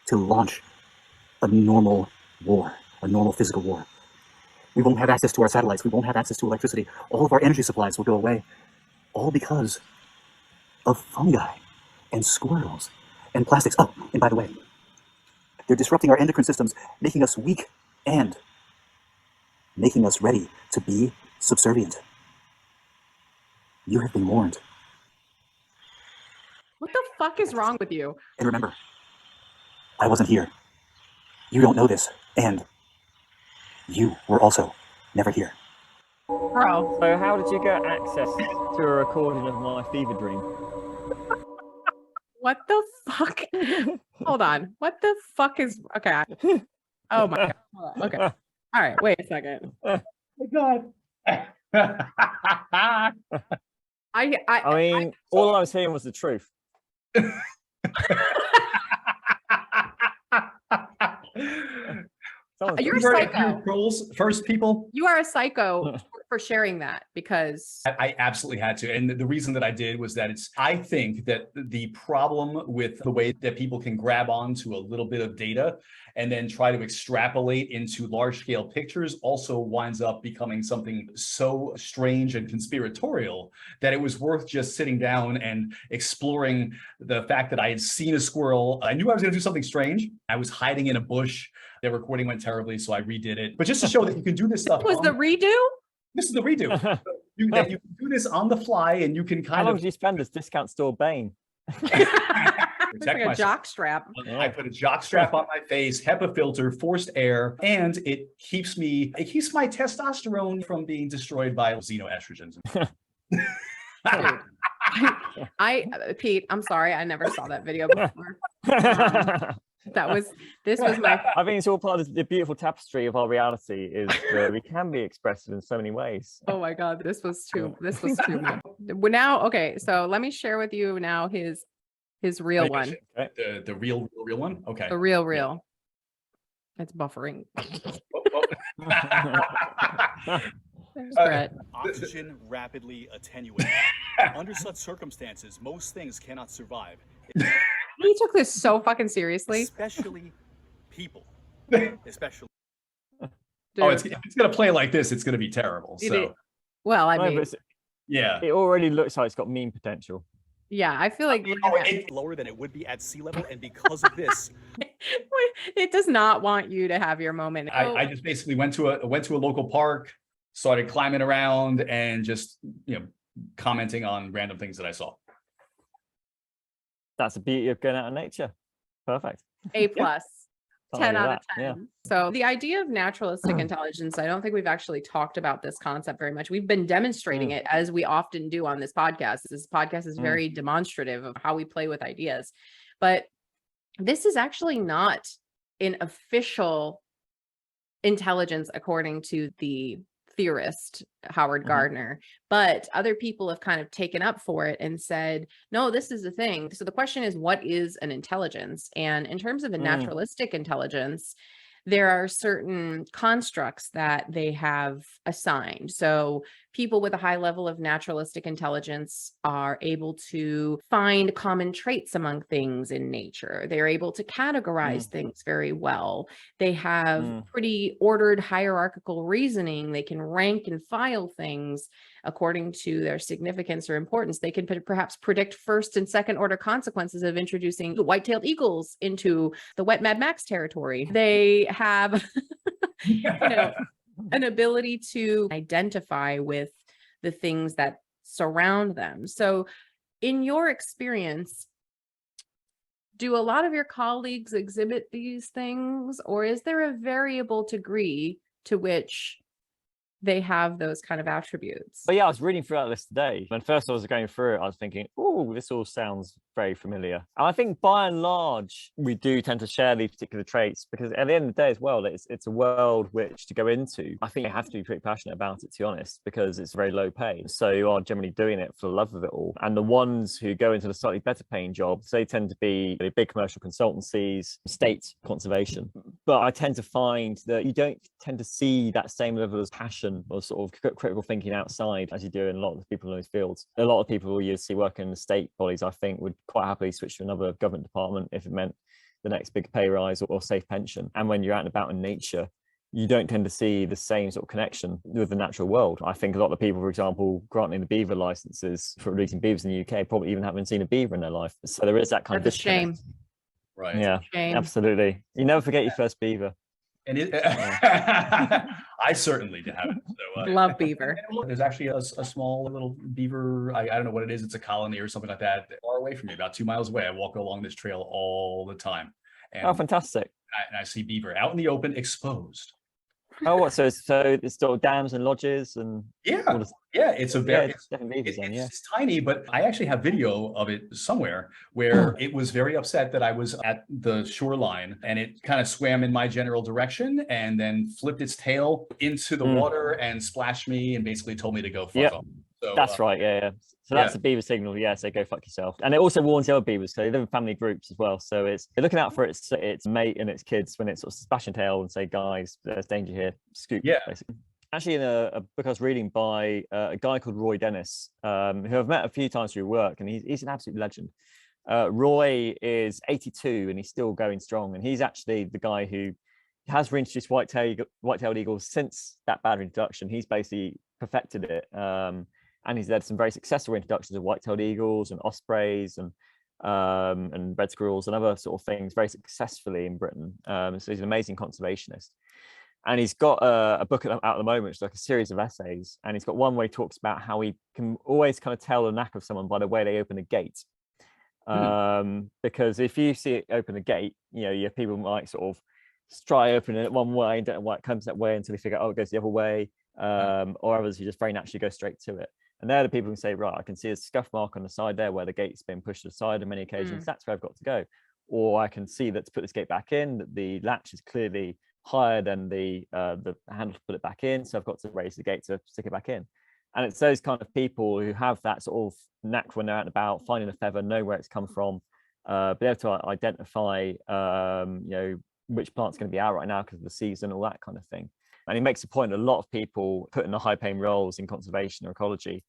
to launch a normal war, a normal physical war. We won't have access to our satellites. We won't have access to electricity. All of our energy supplies will go away, all because of fungi and squirrels and plastics. Oh, and by the way, they're disrupting our endocrine systems, making us weak and making us ready to be subservient. You have been warned. What the fuck is wrong with you? And remember, I wasn't here. You don't know this, and you were also never here. Bro. So how did you get access to a recording of my fever dream? What the fuck? Hold on. What the fuck is okay? Oh my god. Hold on. Okay. All right. Wait a second. Oh my god. I mean, all I was hearing was the truth. You're a psycho. First, people. You are a psycho for sharing that, because I absolutely had to. And the reason that I did was that I think that the problem with the way that people can grab onto a little bit of data and then try to extrapolate into large scale pictures also winds up becoming something so strange and conspiratorial that it was worth just sitting down and exploring the fact that I had seen a squirrel. I knew I was going to do something strange. I was hiding in a bush. The recording went terribly, so I redid it. But just to show that you can do this stuff. This was the redo? This is the redo. You can do this on the fly, and you can kind How of. long did you spend as discount store Bane? It's like a jock strap. I put a jock strap on my face, HEPA filter, forced air, and it keeps my testosterone from being destroyed by xenoestrogens. Pete, I'm sorry, I never saw that video before. This was my I think it's all part of the beautiful tapestry of our reality is that we can be expressed in so many ways. Oh my God, this was too much. Well, now, okay, so let me share with you now his real one. Okay. The real one. Okay. The real. It's buffering. There's Brett. Oxygen rapidly attenuates. Under such circumstances, most things cannot survive. He took this so fucking seriously. Especially people. Especially. Oh, it's gonna play like this. It's gonna be terrible. So, well, I mean, yeah, it already looks like it's got meme potential. Yeah, I feel like it's lower than it would be at sea level, and because of this, it does not want you to have your moment. I just basically went to a local park, started climbing around, and just commenting on random things that I saw. That's the beauty of going out in nature. Perfect. A+. 10 out of 10. Yeah. So the idea of naturalistic intelligence, I don't think we've actually talked about this concept very much. We've been demonstrating it, as we often do on this podcast. This podcast is very demonstrative of how we play with ideas. But this is actually not an official intelligence according to the theorist Howard Gardner, but other people have kind of taken up for it and said, no, this is the thing. So the question is, what is an intelligence? And in terms of a naturalistic intelligence, there are certain constructs that they have assigned. So people with a high level of naturalistic intelligence are able to find common traits among things in nature. They're able to categorize things very well. They have pretty ordered hierarchical reasoning. They can rank and file things according to their significance or importance. They can perhaps predict first and second order consequences of introducing the white-tailed eagles into the wet Mad Max territory. They have an ability to identify with the things that surround them. So in your experience, do a lot of your colleagues exhibit these things, or is there a variable degree to which they have those kind of attributes? But yeah, I was reading throughout this today. When first I was going through it, I was thinking, oh, this all sounds very familiar. And I think by and large, we do tend to share these particular traits because at the end of the day as well, it's a world which to go into. I think you have to be pretty passionate about it, to be honest, because it's very low pay. So you are generally doing it for the love of it all. And the ones who go into the slightly better paying jobs, they tend to be big commercial consultancies, state conservation. But I tend to find that you don't tend to see that same level of passion or sort of critical thinking outside as you do in a lot of the people in those fields. A lot of people you see working in the state bodies, I think, would quite happily switch to another government department if it meant the next big pay rise or safe pension. And when you're out and about in nature, you don't tend to see the same sort of connection with the natural world. I think a lot of people, for example, granting the beaver licenses for releasing beavers in the UK probably even haven't seen a beaver in their life. So there is that kind of disconnect. Shame. Right. Yeah, absolutely. You never forget your first beaver. And I certainly haven't. So, love beaver. There's actually a small little beaver. I don't know what it is. It's a colony or something like that. Far away from me, about 2 miles away. I walk along this trail all the time. And fantastic. I see beaver out in the open, exposed. Oh, what? So it's sort of dams and lodges and it's a very it's tiny, but I actually have video of it somewhere where it was very upset that I was at the shoreline and it kind of swam in my general direction and then flipped its tail into the water and splashed me and basically told me to go fuck off. So, that's right. Yeah. So that's the beaver signal. Yeah, so go fuck yourself. And it also warns the other beavers, so they live in family groups as well. So you're looking out for its mate and its kids when it's sort of splashing tail and say, guys, there's danger here. Scoop. Yeah. Basically. Actually, in a book I was reading by a guy called Roy Dennis, who I've met a few times through work, and he's an absolute legend. Roy is 82 and he's still going strong. And he's actually the guy who has reintroduced white-tailed eagles since that bad introduction. He's basically perfected it. And he's led some very successful introductions of white-tailed eagles and ospreys and red squirrels and other sort of things very successfully in Britain. So he's an amazing conservationist. And he's got a book out at the moment, which is like a series of essays. And he's got one where he talks about how he can always kind of tell the knack of someone by the way they open a gate. Because if you see it open a gate, you have people might sort of try opening it one way and don't know why it comes that way until they figure out, it goes the other way. Or others who just very naturally go straight to it. And they're the people who say, right, I can see a scuff mark on the side there where the gate's been pushed aside on many occasions. That's where I've got to go. or I can see that to put this gate back in, that the latch is clearly higher than the handle to put it back in, so I've got to raise the gate to stick it back in. And it's those kind of people who have that sort of knack when they're out and about, finding a feather, know where it's come from, be able to identify, which plant's going to be out right now because of the season, all that kind of thing. And he makes a point, a lot of people put in the high-paying roles in conservation or ecology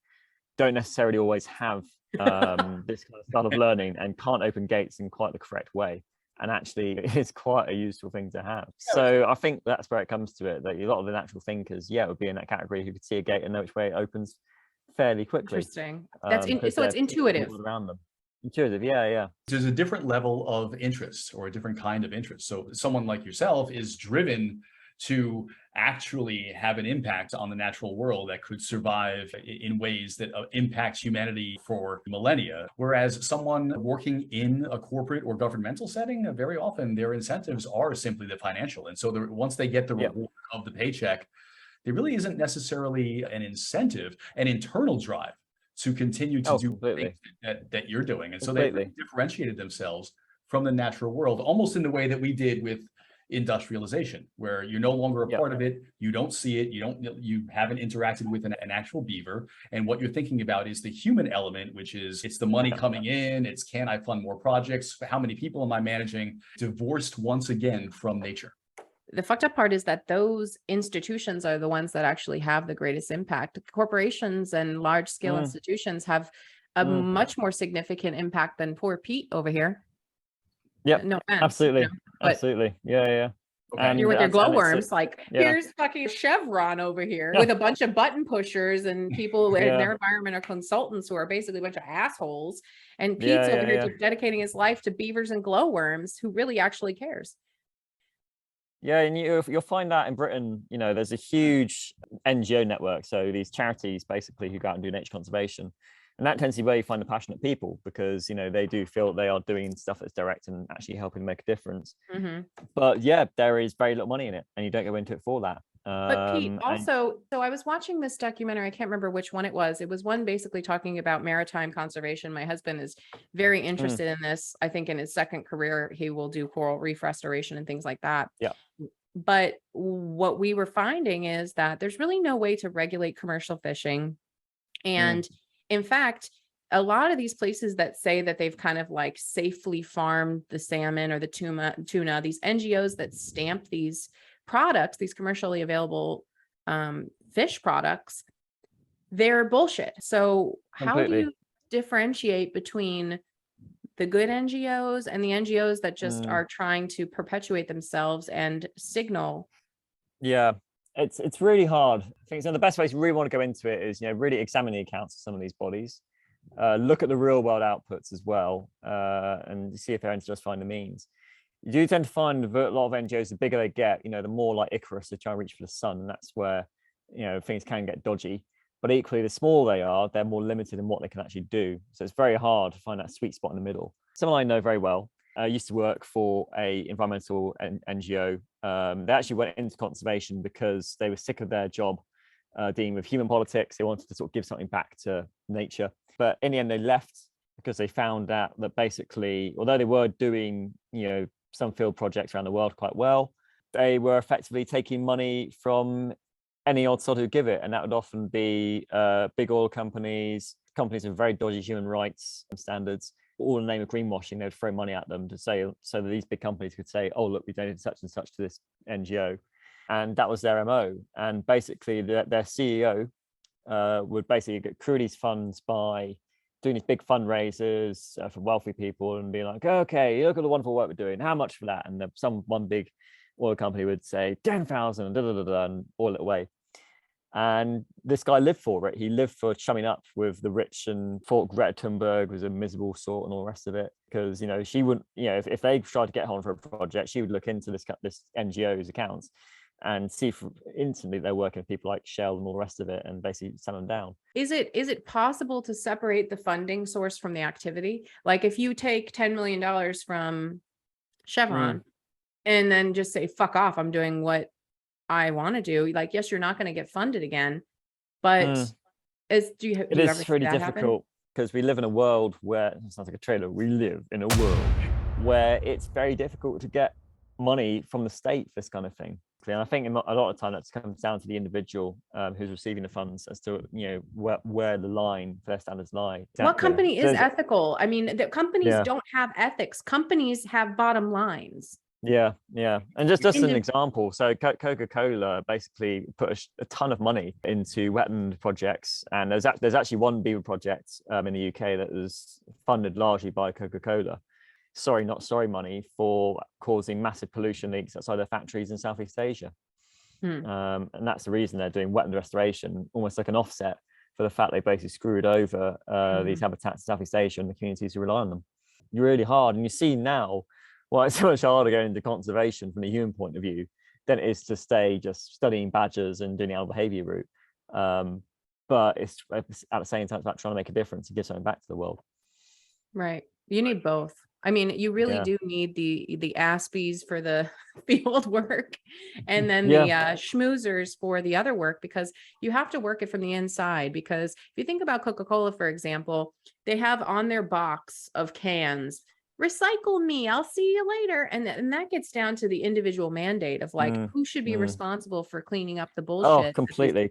don't necessarily always have this kind of style of learning and can't open gates in quite the correct way. And actually, it's quite a useful thing to have. So I think that's where it comes to it, that a lot of the natural thinkers, would be in that category who could see a gate and know which way it opens fairly quickly. Interesting. So it's intuitive. Around them. Intuitive, yeah. There's a different level of interest or a different kind of interest. So someone like yourself is driven to actually have an impact on the natural world that could survive in ways that impact humanity for millennia. Whereas someone working in a corporate or governmental setting, very often their incentives are simply the financial. And so once they get the reward of the paycheck, there really isn't necessarily an incentive, an internal drive to continue to do things that you're doing. And so they differentiated themselves from the natural world, almost in the way that we did with industrialization, where you're no longer a part of it, you don't see it, you haven't interacted with an actual beaver, and what you're thinking about is the human element, which is it's the money coming in, it's can I fund more projects, how many people am I managing, divorced once again from nature. The fucked up part is that those institutions are the ones that actually have the greatest impact. Corporations and large scale institutions have a much more significant impact than poor Pete over here. Yeah, no offense, absolutely, absolutely, yeah. And you're with your glowworms, here's fucking Chevron over here with a bunch of button pushers and people in their environment are consultants who are basically a bunch of assholes. And Pete's over here dedicating his life to beavers and glowworms, who really actually cares. Yeah, and you'll find that in Britain, there's a huge NGO network. So these charities basically who go out and do nature conservation. And that tends to be where you find the passionate people, because, they do feel they are doing stuff that's direct and actually helping make a difference. But there is very little money in it, and you don't go into it for that. But Pete, also, so I was watching this documentary, I can't remember which one it was. It was one basically talking about maritime conservation. My husband is very interested in this. I think in his second career, he will do coral reef restoration and things like that. Yeah. But what we were finding is that there's really no way to regulate commercial fishing. And in fact, a lot of these places that say that they've kind of like safely farmed the salmon or the tuna, these NGOs that stamp these products, these commercially available fish products, they're bullshit. So how do you differentiate between the good NGOs and the NGOs that just are trying to perpetuate themselves and signal? Yeah, it's really hard. I think the best way to really want to go into it is, really examine the accounts of some of these bodies, look at the real world outputs as well, and see if they're justifying the means. You do tend to find a lot of NGOs, the bigger they get, the more like Icarus, they try to reach for the sun, and that's where, things can get dodgy. But equally, the smaller they are, they're more limited in what they can actually do. So it's very hard to find that sweet spot in the middle. Someone I know very well used to work for a environmental NGO. They actually went into conservation because they were sick of their job dealing with human politics. They wanted to sort of give something back to nature. But in the end, they left because they found out that basically, although they were doing, some field projects around the world quite well, they were effectively taking money from any odd sort who give it. And that would often be big oil companies with very dodgy human rights standards, all in the name of greenwashing. They'd throw money at them to say, so that these big companies could say, oh, look, we donated such and such to this NGO. And that was their MO. And basically their CEO would basically accrue these funds by doing these big fundraisers for wealthy people and be like, okay, look at the wonderful work we're doing. How much for that? And one big oil company would say 10,000 and all it away. And this guy lived for it. He lived for chumming up with the rich and thought Greta Thunberg was a miserable sort and all the rest of it. Because, she wouldn't, if they tried to get on for a project, she would look into this NGO's accounts and see instantly they're working with people like Shell and all the rest of it and basically sell them down. Is it possible to separate the funding source from the activity? Like if you take $10 million from Chevron and then just say, fuck off, I'm doing what I want to do. Like, yes, you're not going to get funded again, but it is really difficult because we live in a world where, it sounds like a trailer, we live in a world where it's very difficult to get money from the state for this kind of thing. And I think a lot of time that comes down to the individual who's receiving the funds as to where the line for their standards lie. Exactly. What company is ethical? I mean, the companies don't have ethics. Companies have bottom lines. Yeah. And just an example. So Coca-Cola basically put a ton of money into wetland projects. And there's actually one beaver project in the UK that was funded largely by Coca-Cola. Sorry, not sorry money for causing massive pollution leaks outside their factories in Southeast Asia. And that's the reason they're doing wetland restoration, almost like an offset for the fact they basically screwed over these habitats in Southeast Asia and the communities who rely on them. Really hard. And you see now why it's so much harder going into conservation from a human point of view than it is to stay just studying badgers and doing the animal behavior route. But it's at the same time about trying to make a difference and give something back to the world. Right. You need both. I mean, you really do need the Aspies for the field work and then the schmoozers for the other work, because you have to work it from the inside. Because if you think about Coca-Cola, for example, they have on their box of cans, recycle me, I'll see you later. And that gets down to the individual mandate of like, who should be responsible for cleaning up the bullshit. Oh, completely.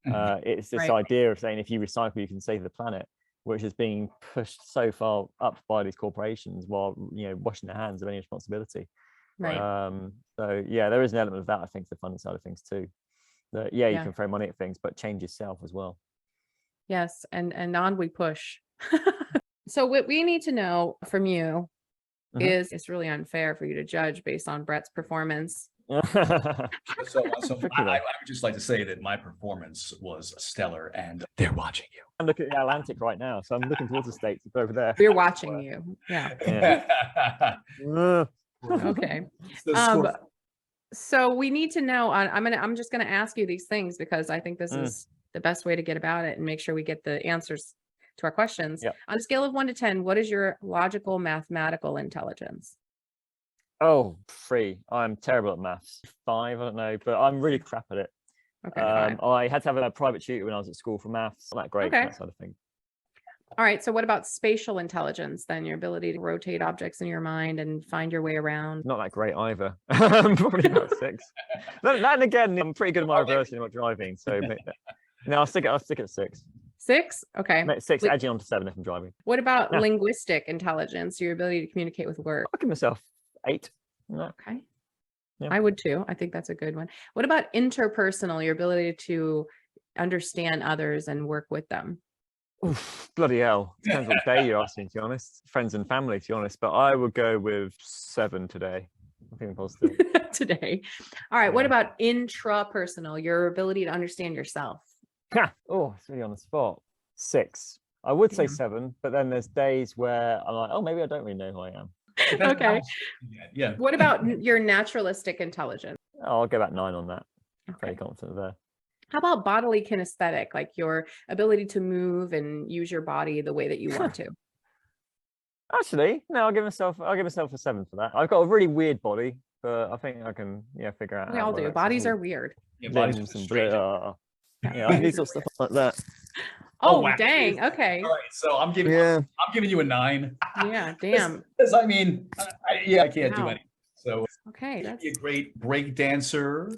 It's this idea of saying if you recycle, you can save the planet, which is being pushed so far up by these corporations while washing their hands of any responsibility. Right. So there is an element of that, I think, to the funding side of things too. That you can throw money at things, but change yourself as well. Yes, and on we push. So what we need to know from you is it's really unfair for you to judge based on Brett's performance. So I would just like to say that my performance was stellar, and they're watching you. I'm looking at the Atlantic right now, so I'm looking towards the States. It's over there. We're watching you. Yeah. Okay. So we need to know. I'm just gonna ask you these things because I think this is the best way to get about it and make sure we get the answers to our questions. On a scale of 1 to 10, what is your logical mathematical intelligence? Oh, 3. I'm terrible at maths. 5, I don't know, but I'm really crap at it. Okay. I had to have a private tutor when I was at school for maths. Not that great, that sort of thing. All right. So what about spatial intelligence then? Your ability to rotate objects in your mind and find your way around? Not that great either. Probably about 6. Then again, I'm pretty good at my reversing about driving. So no, I'll stick at 6. 6? Okay. 6, edging on to 7 if I'm driving. What about linguistic intelligence, your ability to communicate with words? I'll give myself 8. Okay. I would too. I think that's a good one. What about interpersonal, your ability to understand others and work with them? Oof, bloody hell. Depends what day you're asking, to be honest. Friends and family, to be honest. But I would go with 7 today. I'm feeling positive. Today. All right. What about intrapersonal, your ability to understand yourself? Oh, it's really on the spot. 6. I would say 7, but then there's days where I'm like, oh, maybe I don't really know who I am. Okay. Yeah. What about your naturalistic intelligence? Oh, I'll go about 9 on that. Okay. Very confident there. How about bodily kinesthetic, like your ability to move and use your body the way that you want to? Actually, no, I'll give myself a 7 for that. I've got a really weird body, but I think I can figure out. We all do. Bodies are weird. Yeah, bodies are strange. I need some stuff like that. Oh, wow. Dang. Okay. All right, so I'm giving you a 9. Yeah, damn. Because I mean, I can't do anything. So okay, that's a great break dancer.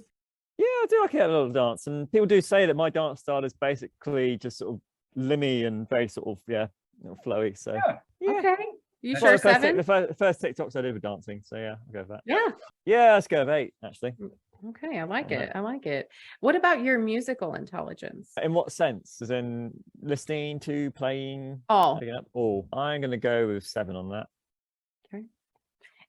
Yeah, I do like a little dance, and people do say that my dance style is basically just sort of limmy and very sort of flowy. So okay, you sure 7? The first TikToks I did with dancing, so yeah, I'll go with that. Yeah, let's go with 8 actually. Okay, I like it. I like it. What about your musical intelligence? In what sense? As in listening to, playing? All. All. I'm going to go with 7 on that. Okay.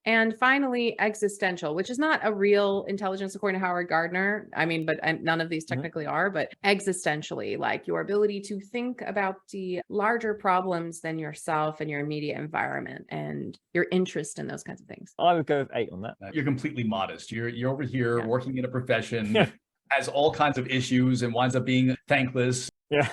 And finally, existential, which is not a real intelligence according to Howard Gardner. I mean, but none of these technically are, but existentially, like your ability to think about the larger problems than yourself and your immediate environment and your interest in those kinds of things. I would go with 8 on that. You're completely modest. You're over here working in a profession, has all kinds of issues and winds up being thankless. Yeah.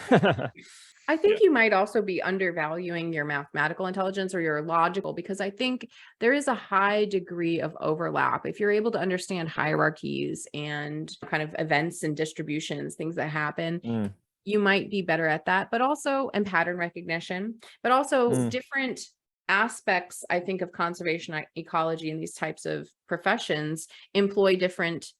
I think you might also be undervaluing your mathematical intelligence or your logical, because I think there is a high degree of overlap. If you're able to understand hierarchies and kind of events and distributions, things that happen, you might be better at that, but also, and pattern recognition, but also different aspects, I think, of conservation ecology and these types of professions employ different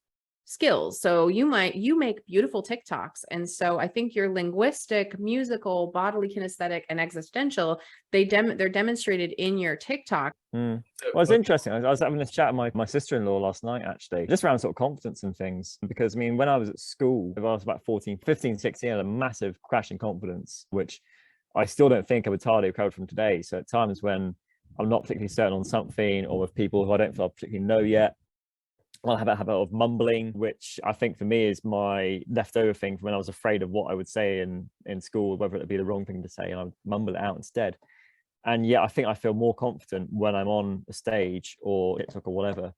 skills. So you make beautiful TikToks. And so I think your linguistic, musical, bodily kinesthetic, and existential, they're demonstrated in your TikTok. Well, it's interesting. I was having this chat with my sister-in-law last night, actually, just around sort of confidence and things. Because I mean, when I was at school, if I was about 14, 15, 16, I had a massive crash in confidence, which I still don't think I would entirely recovered from today. So at times when I'm not particularly certain on something, or with people who I don't feel I particularly know yet, I'll have a habit of mumbling, which I think for me is my leftover thing from when I was afraid of what I would say in school, whether it would be the wrong thing to say, and I would mumble it out instead. And yet I think I feel more confident when I'm on a stage or TikTok or whatever,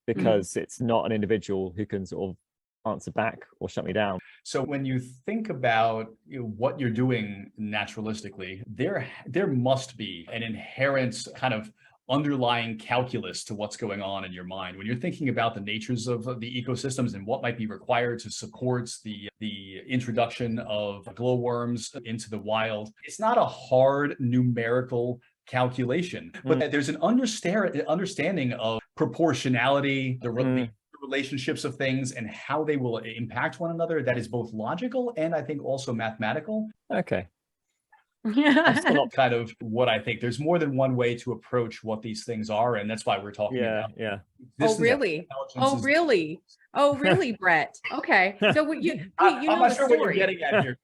because it's not an individual who can sort of answer back or shut me down. So when you think about what you're doing naturalistically, there must be an inherent kind of underlying calculus to what's going on in your mind when you're thinking about the natures of the ecosystems and what might be required to support the introduction of glowworms into the wild. It's not a hard numerical calculation, but there's an understanding of proportionality, the relationships of things and how they will impact one another that is both logical and I think also mathematical. Okay. That's not kind of what I think. There's more than one way to approach what these things are, and that's why we're talking about. Yeah. Oh, really? Oh, really? Oh, really, Brett? Okay. So I'm not sure what you're getting at here.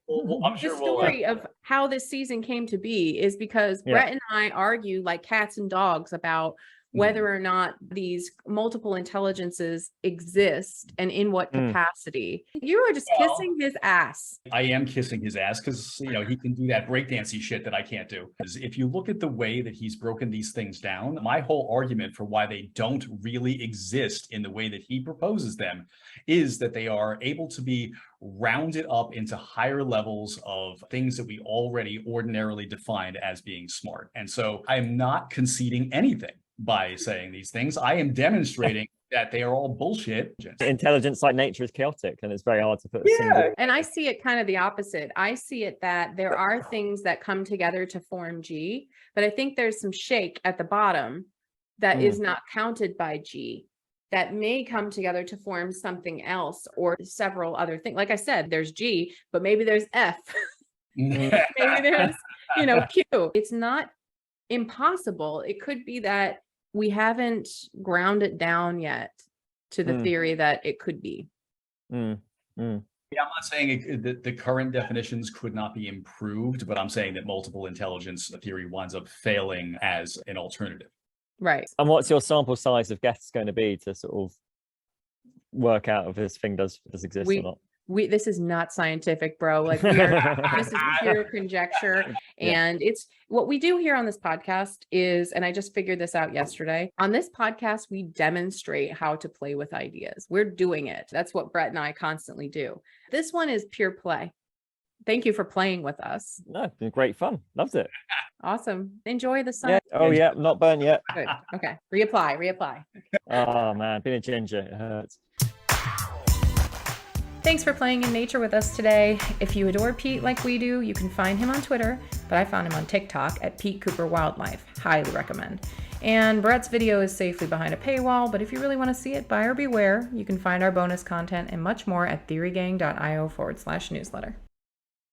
I'm sure the story of how this season came to be is because Brett and I argue like cats and dogs about whether or not these multiple intelligences exist and in what capacity. You are just kissing his ass. I am kissing his ass because, he can do that breakdancey shit that I can't do. If you look at the way that he's broken these things down, my whole argument for why they don't really exist in the way that he proposes them is that they are able to be rounded up into higher levels of things that we already ordinarily defined as being smart. And so I'm not conceding anything by saying these things. I am demonstrating that they are all bullshit. Intelligence like nature is chaotic, and it's very hard to put And I see it kind of the opposite. I see it that there are things that come together to form G, but I think there's some shake at the bottom that is not counted by G that may come together to form something else or several other things. Like I said, there's G, but maybe there's F. Maybe there's, Q. It's not impossible. It could be that we haven't ground it down yet to the theory that it could be. Yeah, I'm not saying that the current definitions could not be improved, but I'm saying that multiple intelligence theory winds up failing as an alternative. Right. And what's your sample size of guests going to be to sort of work out if this thing does exist or not? This is not scientific, bro. Like this is pure conjecture. And it's what we do here on this podcast is, and I just figured this out yesterday, on this podcast, we demonstrate how to play with ideas. We're doing it. That's what Brett and I constantly do. This one is pure play. Thank you for playing with us. No, it's been great fun. Loved it. Awesome. Enjoy the sun. Yeah. Oh yeah, not burnt yet. Good. Okay. Reapply. Oh man, being a ginger, it hurts. Thanks for playing in nature with us today. If you adore Pete like we do, you can find him on Twitter, but I found him on TikTok at Pete Cooper Wildlife. Highly recommend. And Brett's video is safely behind a paywall, but if you really want to see it, buyer beware. You can find our bonus content and much more at theorygang.io/newsletter.